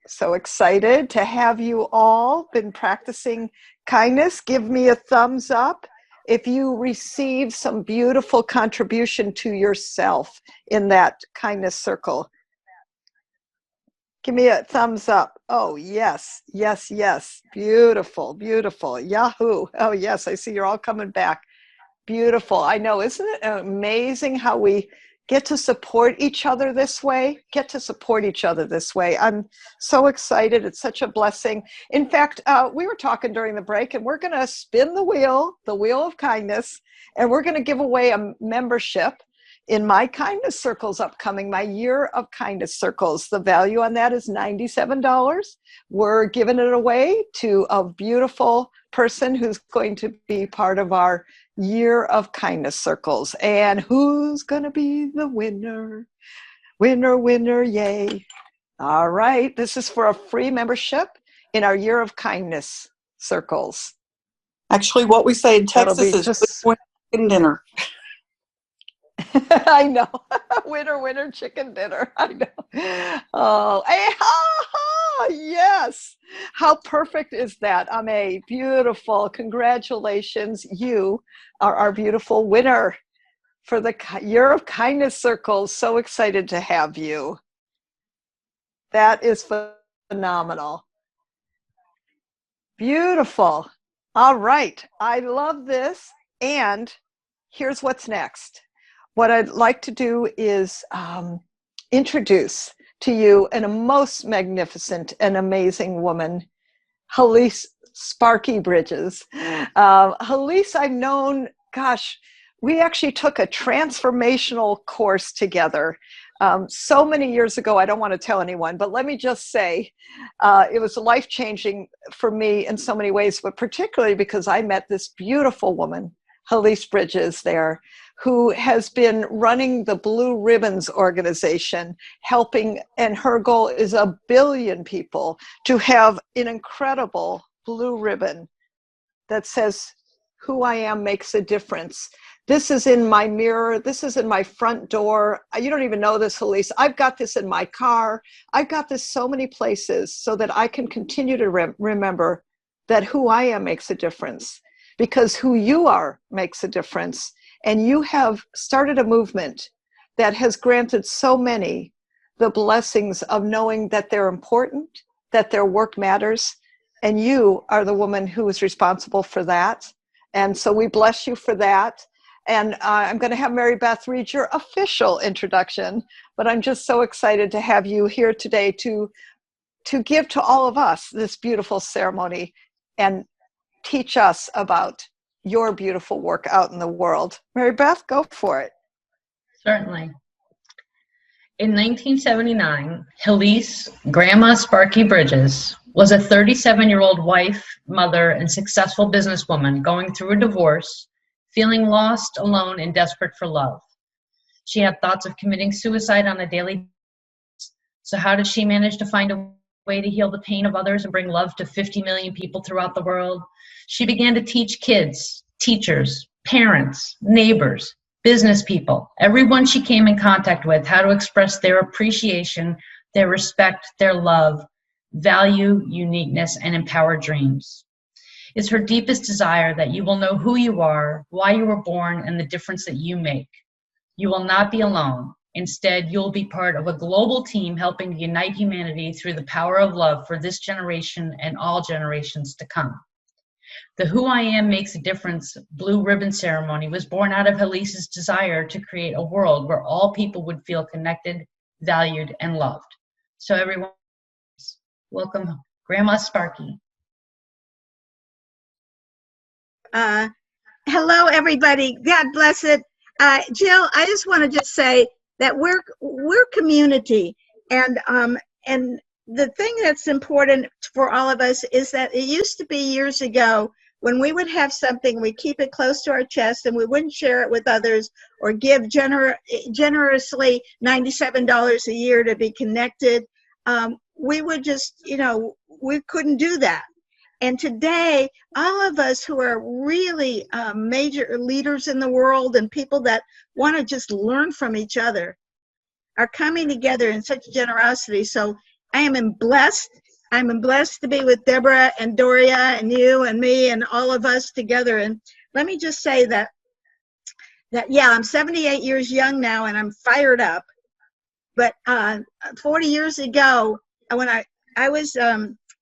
So excited to have you all been practicing kindness. Give me a thumbs up if you receive some beautiful contribution to yourself in that kindness circle. Give me a thumbs up. Oh, yes, yes, yes. Beautiful, beautiful. Yahoo. Oh, yes, I see you're all coming back. Beautiful. I know, isn't it amazing how we get to support each other this way? I'm so excited. It's such a blessing. In fact, we were talking during the break, and we're going to spin the wheel of kindness, and we're going to give away a membership in my kindness circles upcoming, my year of kindness circles. The value on that is $97. We're giving it away to a beautiful person who's going to be part of our year of kindness circles. And who's going to be the winner? Winner, winner, yay. All right. This is for a free membership in our year of kindness circles. Actually, what we say in Texas is just chicken dinner. I know. Winner, winner, chicken dinner. I know. Oh, hey, yes. How perfect is that? Ame, beautiful. Congratulations. You are our beautiful winner for the Year of Kindness Circles. So excited to have you. That is phenomenal. Beautiful. All right. I love this. And here's what's next. What I'd like to do is introduce to you a most magnificent and amazing woman, Halise Sparky Bridges. Halise, I've known, gosh, we actually took a transformational course together so many years ago. I don't want to tell anyone, but let me just say it was life-changing for me in so many ways, but particularly because I met this beautiful woman, Halise Bridges there, who has been running the Blue Ribbons organization, helping, and her goal is 1 billion people to have an incredible blue ribbon that says, "Who I am makes a difference." This is in my mirror. This is in my front door. You don't even know this, Halise. I've got this in my car. I've got this so many places so that I can continue to remember that who I am makes a difference, because who you are makes a difference. And you have started a movement that has granted so many the blessings of knowing that they're important, that their work matters, and you are the woman who is responsible for that. And so we bless you for that. And I'm going to have Mary Beth read your official introduction, but I'm just so excited to have you here today to give to all of us this beautiful ceremony and teach us about your beautiful work out in the world. Mary Beth, go for it. Certainly. In 1979, Halise Grandma Sparky Bridges was a 37-year-old wife, mother, and successful businesswoman going through a divorce, feeling lost, alone, and desperate for love. She had thoughts of committing suicide on a daily basis. So how did she manage to find a way to heal the pain of others and bring love to 50 million people throughout the world? She began to teach kids, teachers, parents, neighbors, business people, everyone she came in contact with, how to express their appreciation, their respect, their love, value, uniqueness, and empower dreams. It's her deepest desire that you will know who you are, why you were born, and the difference that you make. You will not be alone. Instead, you'll be part of a global team helping to unite humanity through the power of love for this generation and all generations to come. The Who I Am Makes a Difference Blue Ribbon Ceremony was born out of Elise's desire to create a world where all people would feel connected, valued, and loved. So everyone, welcome Grandma Sparky. Hello, everybody. God bless it. Jill, I just want to just say that we're community, and the thing that's important for all of us is that it used to be years ago when we would have something, we keep it close to our chest and we wouldn't share it with others or give generously $97 a year to be connected. We would just, we couldn't do that. And today, all of us who are really major leaders in the world and people that want to just learn from each other are coming together in such generosity. So I am blessed. I'm blessed to be with Deborah and Doria and you and me and all of us together. And let me just say that yeah, I'm 78 years young now and I'm fired up. But 40 years ago, when I was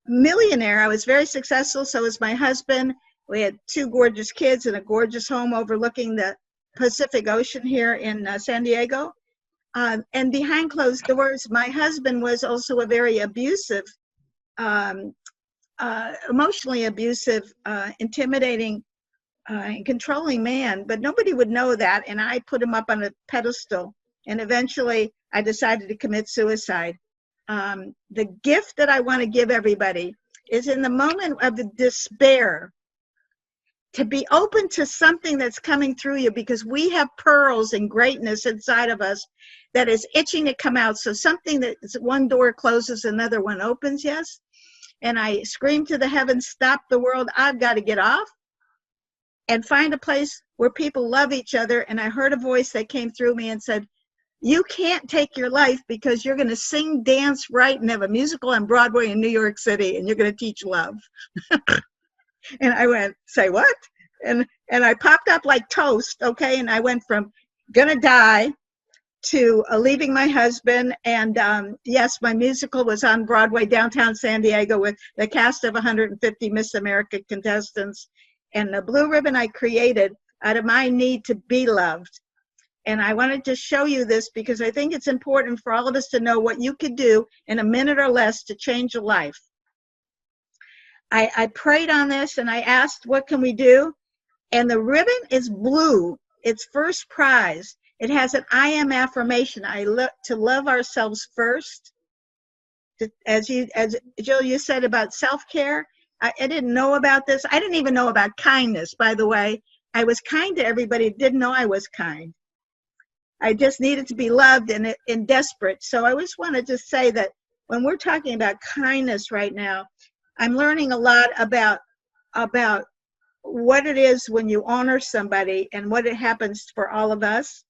millionaire, I was very successful. So was my husband. We had 2 gorgeous kids and a gorgeous home overlooking the Pacific Ocean here in San Diego. And behind closed doors, my husband was also a very abusive, emotionally abusive, intimidating, and controlling man. But nobody would know that. And I put him up on a pedestal. And eventually I decided to commit suicide. The gift that I want to give everybody is in the moment of the despair to be open to something that's coming through you, because we have pearls and greatness inside of us that is itching to come out. So something that one door closes, another one opens, yes? And I scream to the heavens, stop the world, I've got to get off and find a place where people love each other. And I heard a voice that came through me and said, you can't take your life because you're going to sing, dance, write, and have a musical on Broadway in New York City, and you're going to teach love. And I went, say what? And I popped up like toast, okay? And I went from gonna die to leaving my husband. And yes, my musical was on Broadway, downtown San Diego, with the cast of 150 Miss America contestants. And the blue ribbon I created out of my need to be loved. And I wanted to show you this because I think it's important for all of us to know what you could do in a minute or less to change a life. I prayed on this and I asked, what can we do? And the ribbon is blue. It's first prize. It has an I am affirmation. I look to love ourselves first. As Jill, you said about self-care, I didn't know about this. I didn't even know about kindness, by the way. I was kind to everybody, didn't know I was kind. I just needed to be loved and desperate. So I just want to just say that when we're talking about kindness right now, I'm learning a lot about what it is when you honor somebody and what it happens for all of us.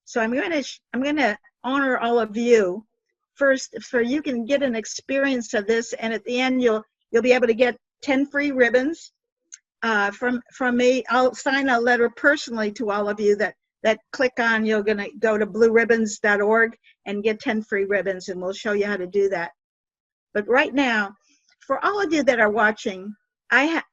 So I'm going to honor all of you first, so you can get an experience of this, and at the end you'll be able to get 10 free ribbons from me. I'll sign a letter personally to all of you that click on. You're going to go to blueribbons.org and get 10 free ribbons, and we'll show you how to do that. But right now, for all of you that are watching,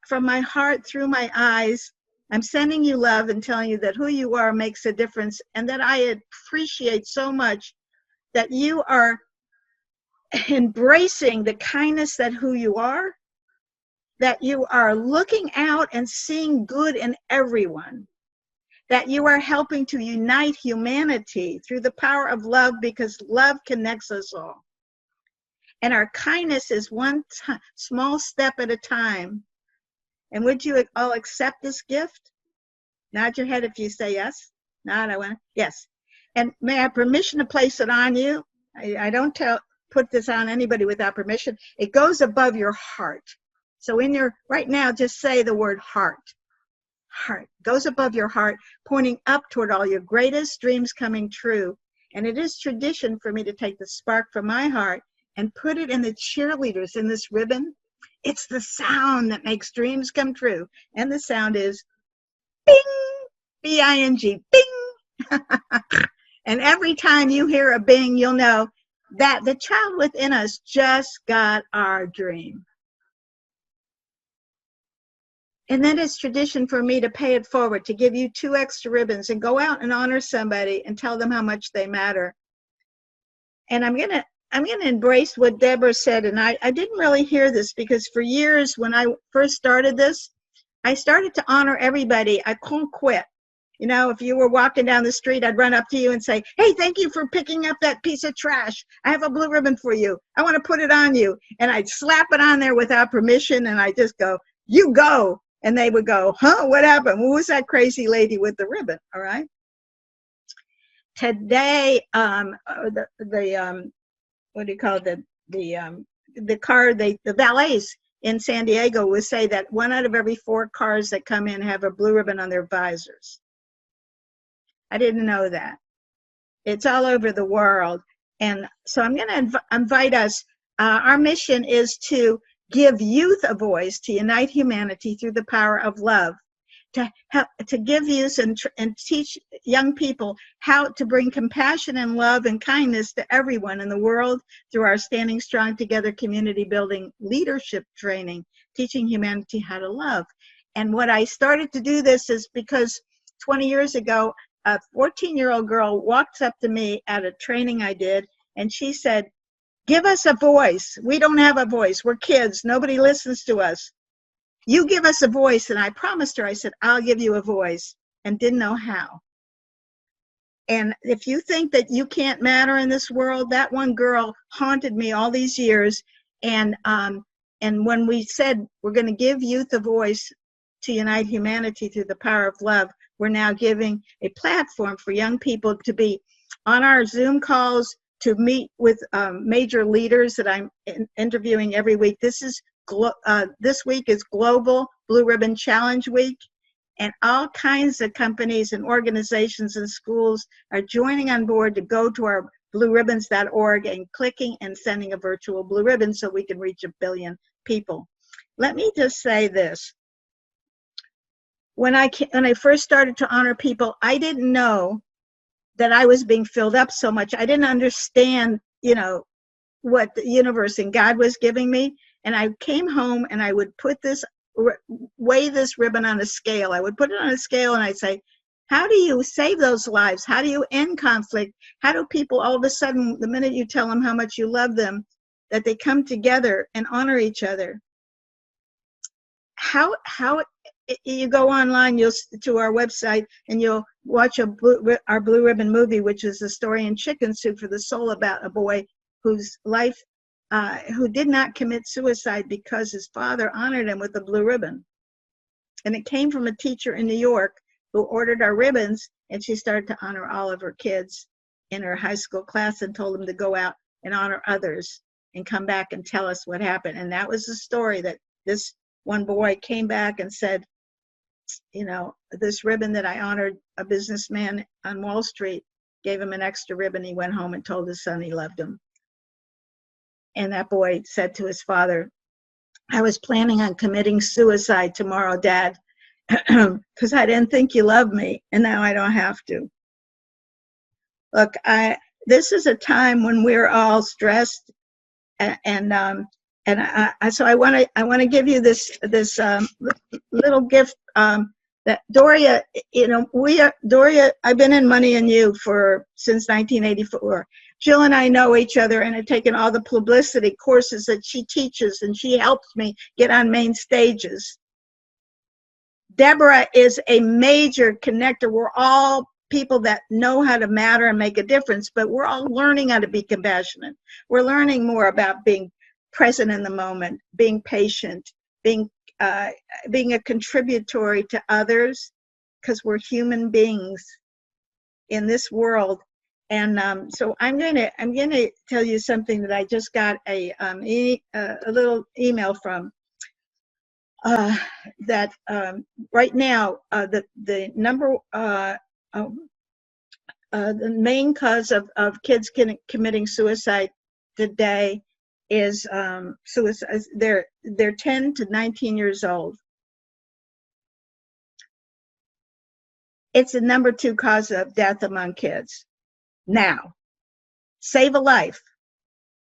from my heart, through my eyes, I'm sending you love and telling you that who you are makes a difference, and that I appreciate so much that you are embracing the kindness that who you are, that you are looking out and seeing good in everyone, that you are helping to unite humanity through the power of love, because love connects us all. And our kindness is one small step at a time. And would you all accept this gift? Nod your head if you say yes. Nod, I want to. Yes. And may I have permission to place it on you? I don't put this on anybody without permission. It goes above your heart. So right now, just say the word heart. Heart goes above your heart, pointing up toward all your greatest dreams coming true. And it is tradition for me to take the spark from my heart and put it in the cheerleaders in this ribbon. It's the sound that makes dreams come true. And the sound is bing, B-I-N-G, bing. And every time you hear a bing, you'll know that the child within us just got our dream. And then it's tradition for me to pay it forward, to give you 2 extra ribbons and go out and honor somebody and tell them how much they matter. And I'm gonna embrace what Deborah said, and I didn't really hear this because for years when I first started this, I started to honor everybody. I couldn't quit. You know, if you were walking down the street, I'd run up to you and say, hey, thank you for picking up that piece of trash. I have a blue ribbon for you. I want to put it on you. And I'd slap it on there without permission, and I'd just go, you go. And they would go, huh, what happened? Who was that crazy lady with the ribbon? All right. Today, what do you call it? The valets in San Diego would say that 1 out of every 4 cars that come in have a blue ribbon on their visors. I didn't know that. It's all over the world. And so I'm going to invite us. Our mission is to give youth a voice, to unite humanity through the power of love, to give youth and teach young people how to bring compassion and love and kindness to everyone in the world through our Standing Strong Together community building leadership training, teaching humanity how to love. And what I started to do this is because 20 years ago, a 14-year-old girl walked up to me at a training I did, and she said, give us a voice. We don't have a voice. We're kids. Nobody listens to us. You give us a voice. And I promised her, I said, I'll give you a voice, and didn't know how. And if you think that you can't matter in this world, that one girl haunted me all these years. And when we said we're going to give youth a voice to unite humanity through the power of love, we're now giving a platform for young people to be on our Zoom calls, to meet with major leaders that I'm interviewing every week. This week is Global Blue Ribbon Challenge Week, and all kinds of companies and organizations and schools are joining on board to go to our blueribbons.org and clicking and sending a virtual blue ribbon so we can reach 1 billion people. Let me just say this. When I first started to honor people, I didn't know that I was being filled up so much. I didn't understand, what the universe and God was giving me. And I came home and I would weigh this ribbon on a scale. I would put it on a scale and I'd say, how do you save those lives? How do you end conflict? How do people all of a sudden, the minute you tell them how much you love them, that they come together and honor each other? How you go online, to our website, and you'll watch our Blue Ribbon movie, which is the story in Chicken Soup for the Soul about a boy whose life, who did not commit suicide because his father honored him with a blue ribbon. And it came from a teacher in New York who ordered our ribbons, and she started to honor all of her kids in her high school class and told them to go out and honor others and come back and tell us what happened. And that was the story, that this one boy came back and said, this ribbon that I honored a businessman on Wall Street, gave him an extra ribbon. He went home and told his son he loved him. And that boy said to his father, I was planning on committing suicide tomorrow, Dad, because I didn't think you loved me, and now I don't have to. Look, this is a time when we're all stressed, so I want to give you this little gift that Doria, Doria, I've been in Money and You since 1984. Jill and I know each other and have taken all the publicity courses that she teaches, and she helps me get on main stages. Deborah is a major connector. We're all people that know how to matter and make a difference, but we're all learning how to be compassionate. We're learning more about being present in the moment, being patient, being a contributory to others, because we're human beings in this world. And so I'm gonna tell you something that I just got a little email from. That right now the main cause of kids committing suicide today is suicide. They're 10 to 19 years old. It's the number 2 cause of death among kids. Now, save a life.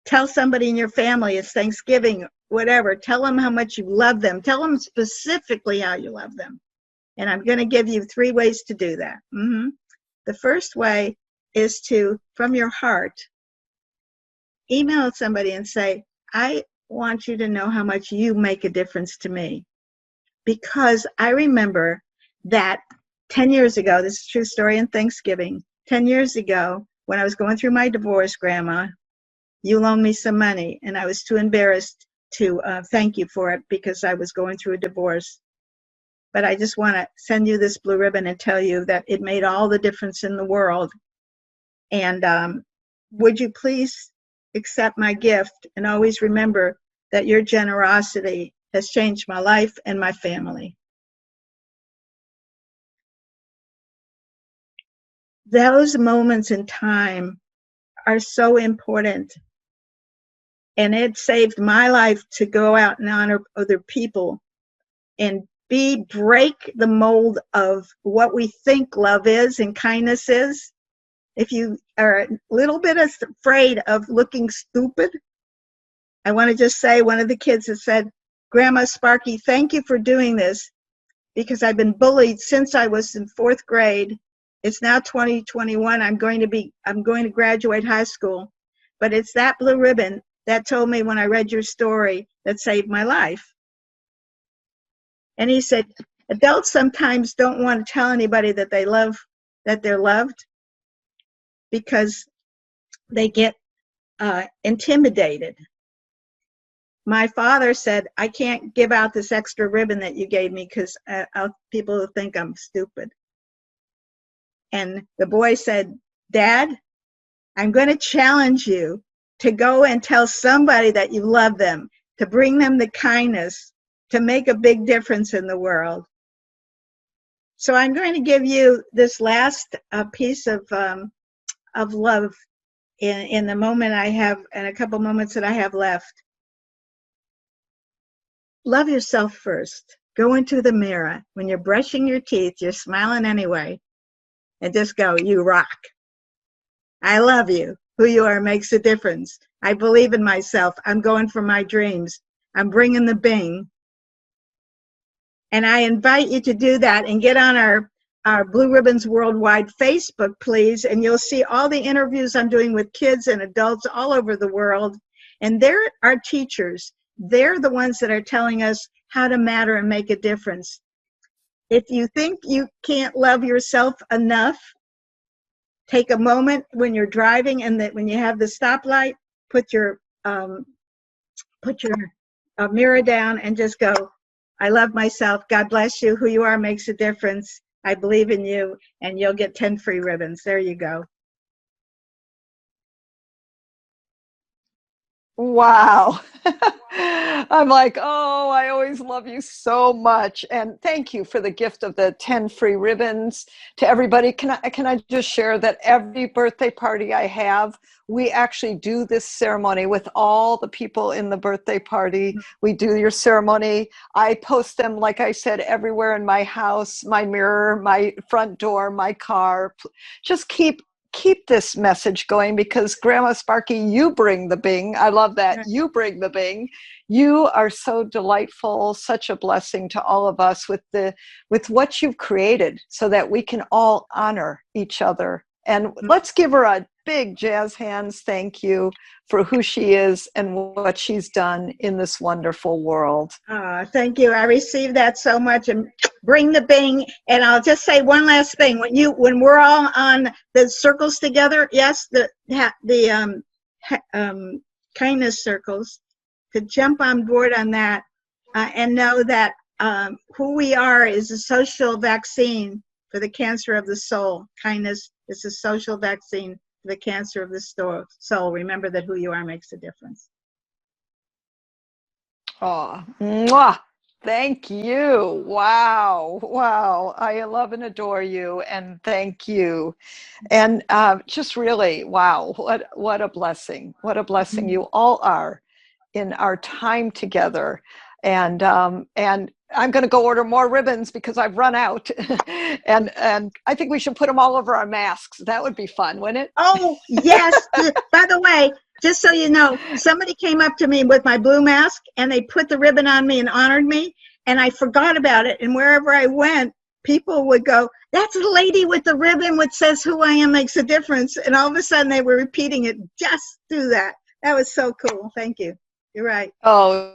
Tell somebody in your family it's Thanksgiving, whatever. Tell them how much you love them. Tell them specifically how you love them. And I'm going to give you 3 ways to do that. The first way is to, from your heart, email somebody and say, I want you to know how much you make a difference to me. Because I remember that 10 years ago, this is a true story in Thanksgiving, 10 years ago, when I was going through my divorce, Grandma, you loaned me some money, and I was too embarrassed to thank you for it because I was going through a divorce. But I just want to send you this blue ribbon and tell you that it made all the difference in the world. And would you please accept my gift and always remember that your generosity has changed my life and my family. Those moments in time are so important. And it saved my life to go out and honor other people and break the mold of what we think love is and kindness is. If you are a little bit afraid of looking stupid, I want to just say, one of the kids has said, Grandma Sparky, thank you for doing this, because I've been bullied since I was in 4th grade. It's now 2021. I'm going to graduate high school. But it's that blue ribbon that told me when I read your story that saved my life. And he said, adults sometimes don't want to tell anybody that they're loved because they get intimidated. My father said, I can't give out this extra ribbon that you gave me because people will think I'm stupid. And the boy said, Dad, I'm going to challenge you to go and tell somebody that you love them, to bring them the kindness, to make a big difference in the world. So I'm going to give you this last piece of love in the moment I have, and a couple moments that I have left. Love yourself first. Go into the mirror. When you're brushing your teeth, you're smiling anyway. And just go, you rock. I love you. Who you are makes a difference. I believe in myself. I'm going for my dreams. I'm bringing the bing. And I invite you to do that and get on our Blue Ribbons Worldwide Facebook, please. And you'll see all the interviews I'm doing with kids and adults all over the world. And they're our teachers. They're the ones that are telling us how to matter and make a difference. If you think you can't love yourself enough, take a moment when you're driving and that when you have the stoplight, put your mirror down and just go, I love myself. God bless you. Who you are makes a difference. I believe in you, and you'll get 10 free ribbons. There you go. Wow. I'm like, oh, I always love you so much. And thank you for the gift of the 10 free ribbons to everybody. Can I just share that every birthday party I have, we actually do this ceremony with all the people in the birthday party. We do your ceremony. I post them, like I said, everywhere in my house, my mirror, my front door, my car. Just keep this message going, because Grandma Sparky, you bring the bing. I love that. You bring the bing. You are so delightful, such a blessing to all of us with what you've created so that we can all honor each other. And let's give her a big jazz hands thank you for who she is and what she's done in this wonderful world. Thank you. I received that so much. And bring the bing. And I'll just say one last thing. When we're all on the circles together, yes, the kindness circles, to jump on board on that and know that who we are is a social vaccine for the cancer of the soul. Kindness is a social vaccine for the cancer of the soul. Remember that who you are makes a difference. Oh, mwah. Thank you. Wow. Wow. I love and adore you. And thank you. And just really, wow, what a blessing. What a blessing you all are in our time together. And I'm going to go order more ribbons because I've run out. and I think we should put them all over our masks. That would be fun, wouldn't it? Oh, yes. By the way, just so you know, somebody came up to me with my blue mask and they put the ribbon on me and honored me. And I forgot about it. And wherever I went, people would go, "That's the lady with the ribbon which says who I am makes a difference." And all of a sudden they were repeating it. Just do that. That was so cool. Thank you. You're right. Oh,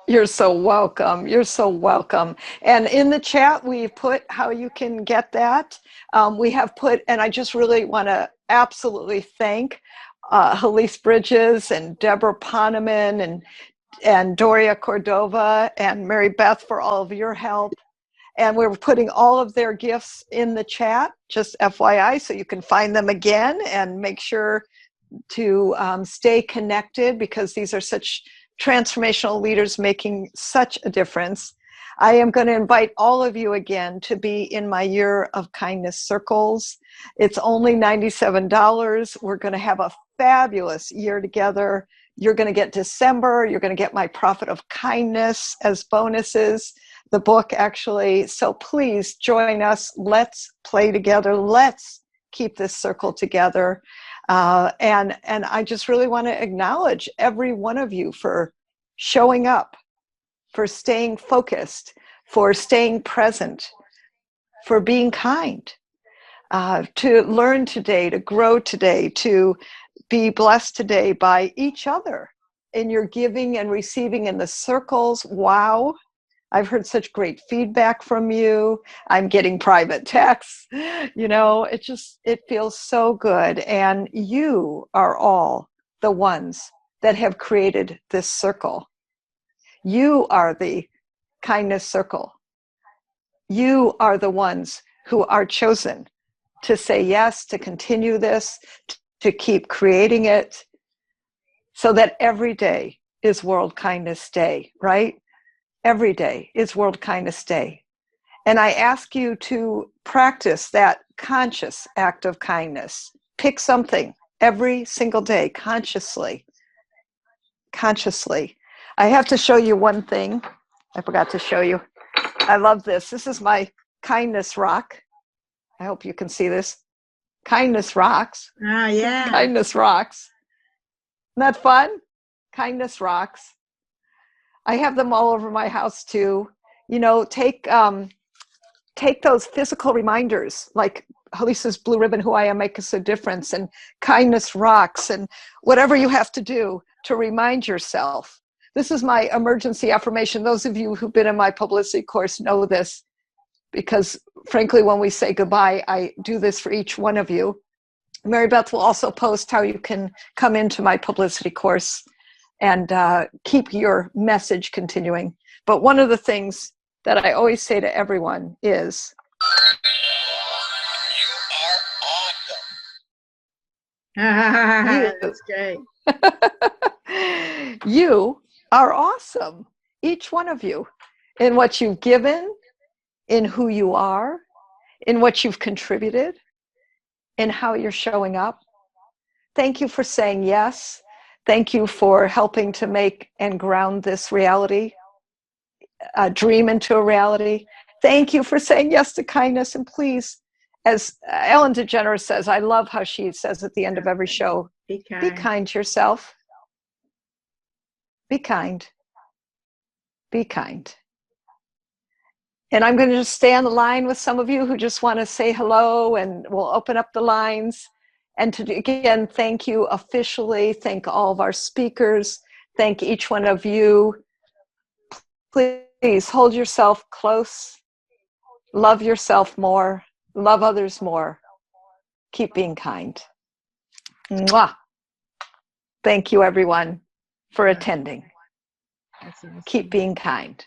you're so welcome. You're so welcome. And in the chat, we put how you can get that. We have put, and I just really want to absolutely thank Halise Bridges and Deborah Poneman and Doria Cordova and Mary Beth for all of your help. And we're putting all of their gifts in the chat, just FYI, so you can find them again and make sure to stay connected, because these are such transformational leaders making such a difference. I am going to invite all of you again to be in my Year of Kindness circles. It's only $97. We're going to have a fabulous year together. You're going to get December. You're going to get my Prophet of Kindness as bonuses, the book actually. So please join us. Let's play together. Let's keep this circle together. And I just really want to acknowledge every one of you for showing up, for staying focused, for staying present, for being kind, to learn today, to grow today, to be blessed today by each other in your giving and receiving in the circles. Wow. I've heard such great feedback from you. I'm getting private texts. You know, it feels so good. And you are all the ones that have created this circle. You are the kindness circle. You are the ones who are chosen to say yes, to continue this, to keep creating it, so that every day is World Kindness Day, right? Every day is World Kindness Day. And I ask you to practice that conscious act of kindness. Pick something every single day, consciously. Consciously. I have to show you one thing. I forgot to show you. I love this. This is my kindness rock. I hope you can see this. Kindness rocks. Ah, yeah. Kindness rocks. Isn't that fun? Kindness rocks. I have them all over my house too. You know, take those physical reminders, like Halisa's blue ribbon, who I am makes a difference, and kindness rocks, and whatever you have to do to remind yourself. This is my emergency affirmation. Those of you who've been in my publicity course know this, because frankly, when we say goodbye, I do this for each one of you. Mary Beth will also post how you can come into my publicity course and keep your message continuing. But one of the things that I always say to everyone is, That's great. You are awesome, each one of you, in what you've given, in who you are, in what you've contributed, in how you're showing up. Thank you for saying yes. Thank you for helping to make and ground this reality, dream into a reality. Thank you for saying yes to kindness. And please, as Ellen DeGeneres says, I love how she says at the end of every show, be kind to yourself. Be kind. Be kind. And I'm going to just stay on the line with some of you who just want to say hello, and we'll open up the lines. And to again, thank you officially. Thank all of our speakers. Thank each one of you. Please hold yourself close. Love yourself more. Love others more. Keep being kind. Mwah. Thank you, everyone, for attending. Keep being kind.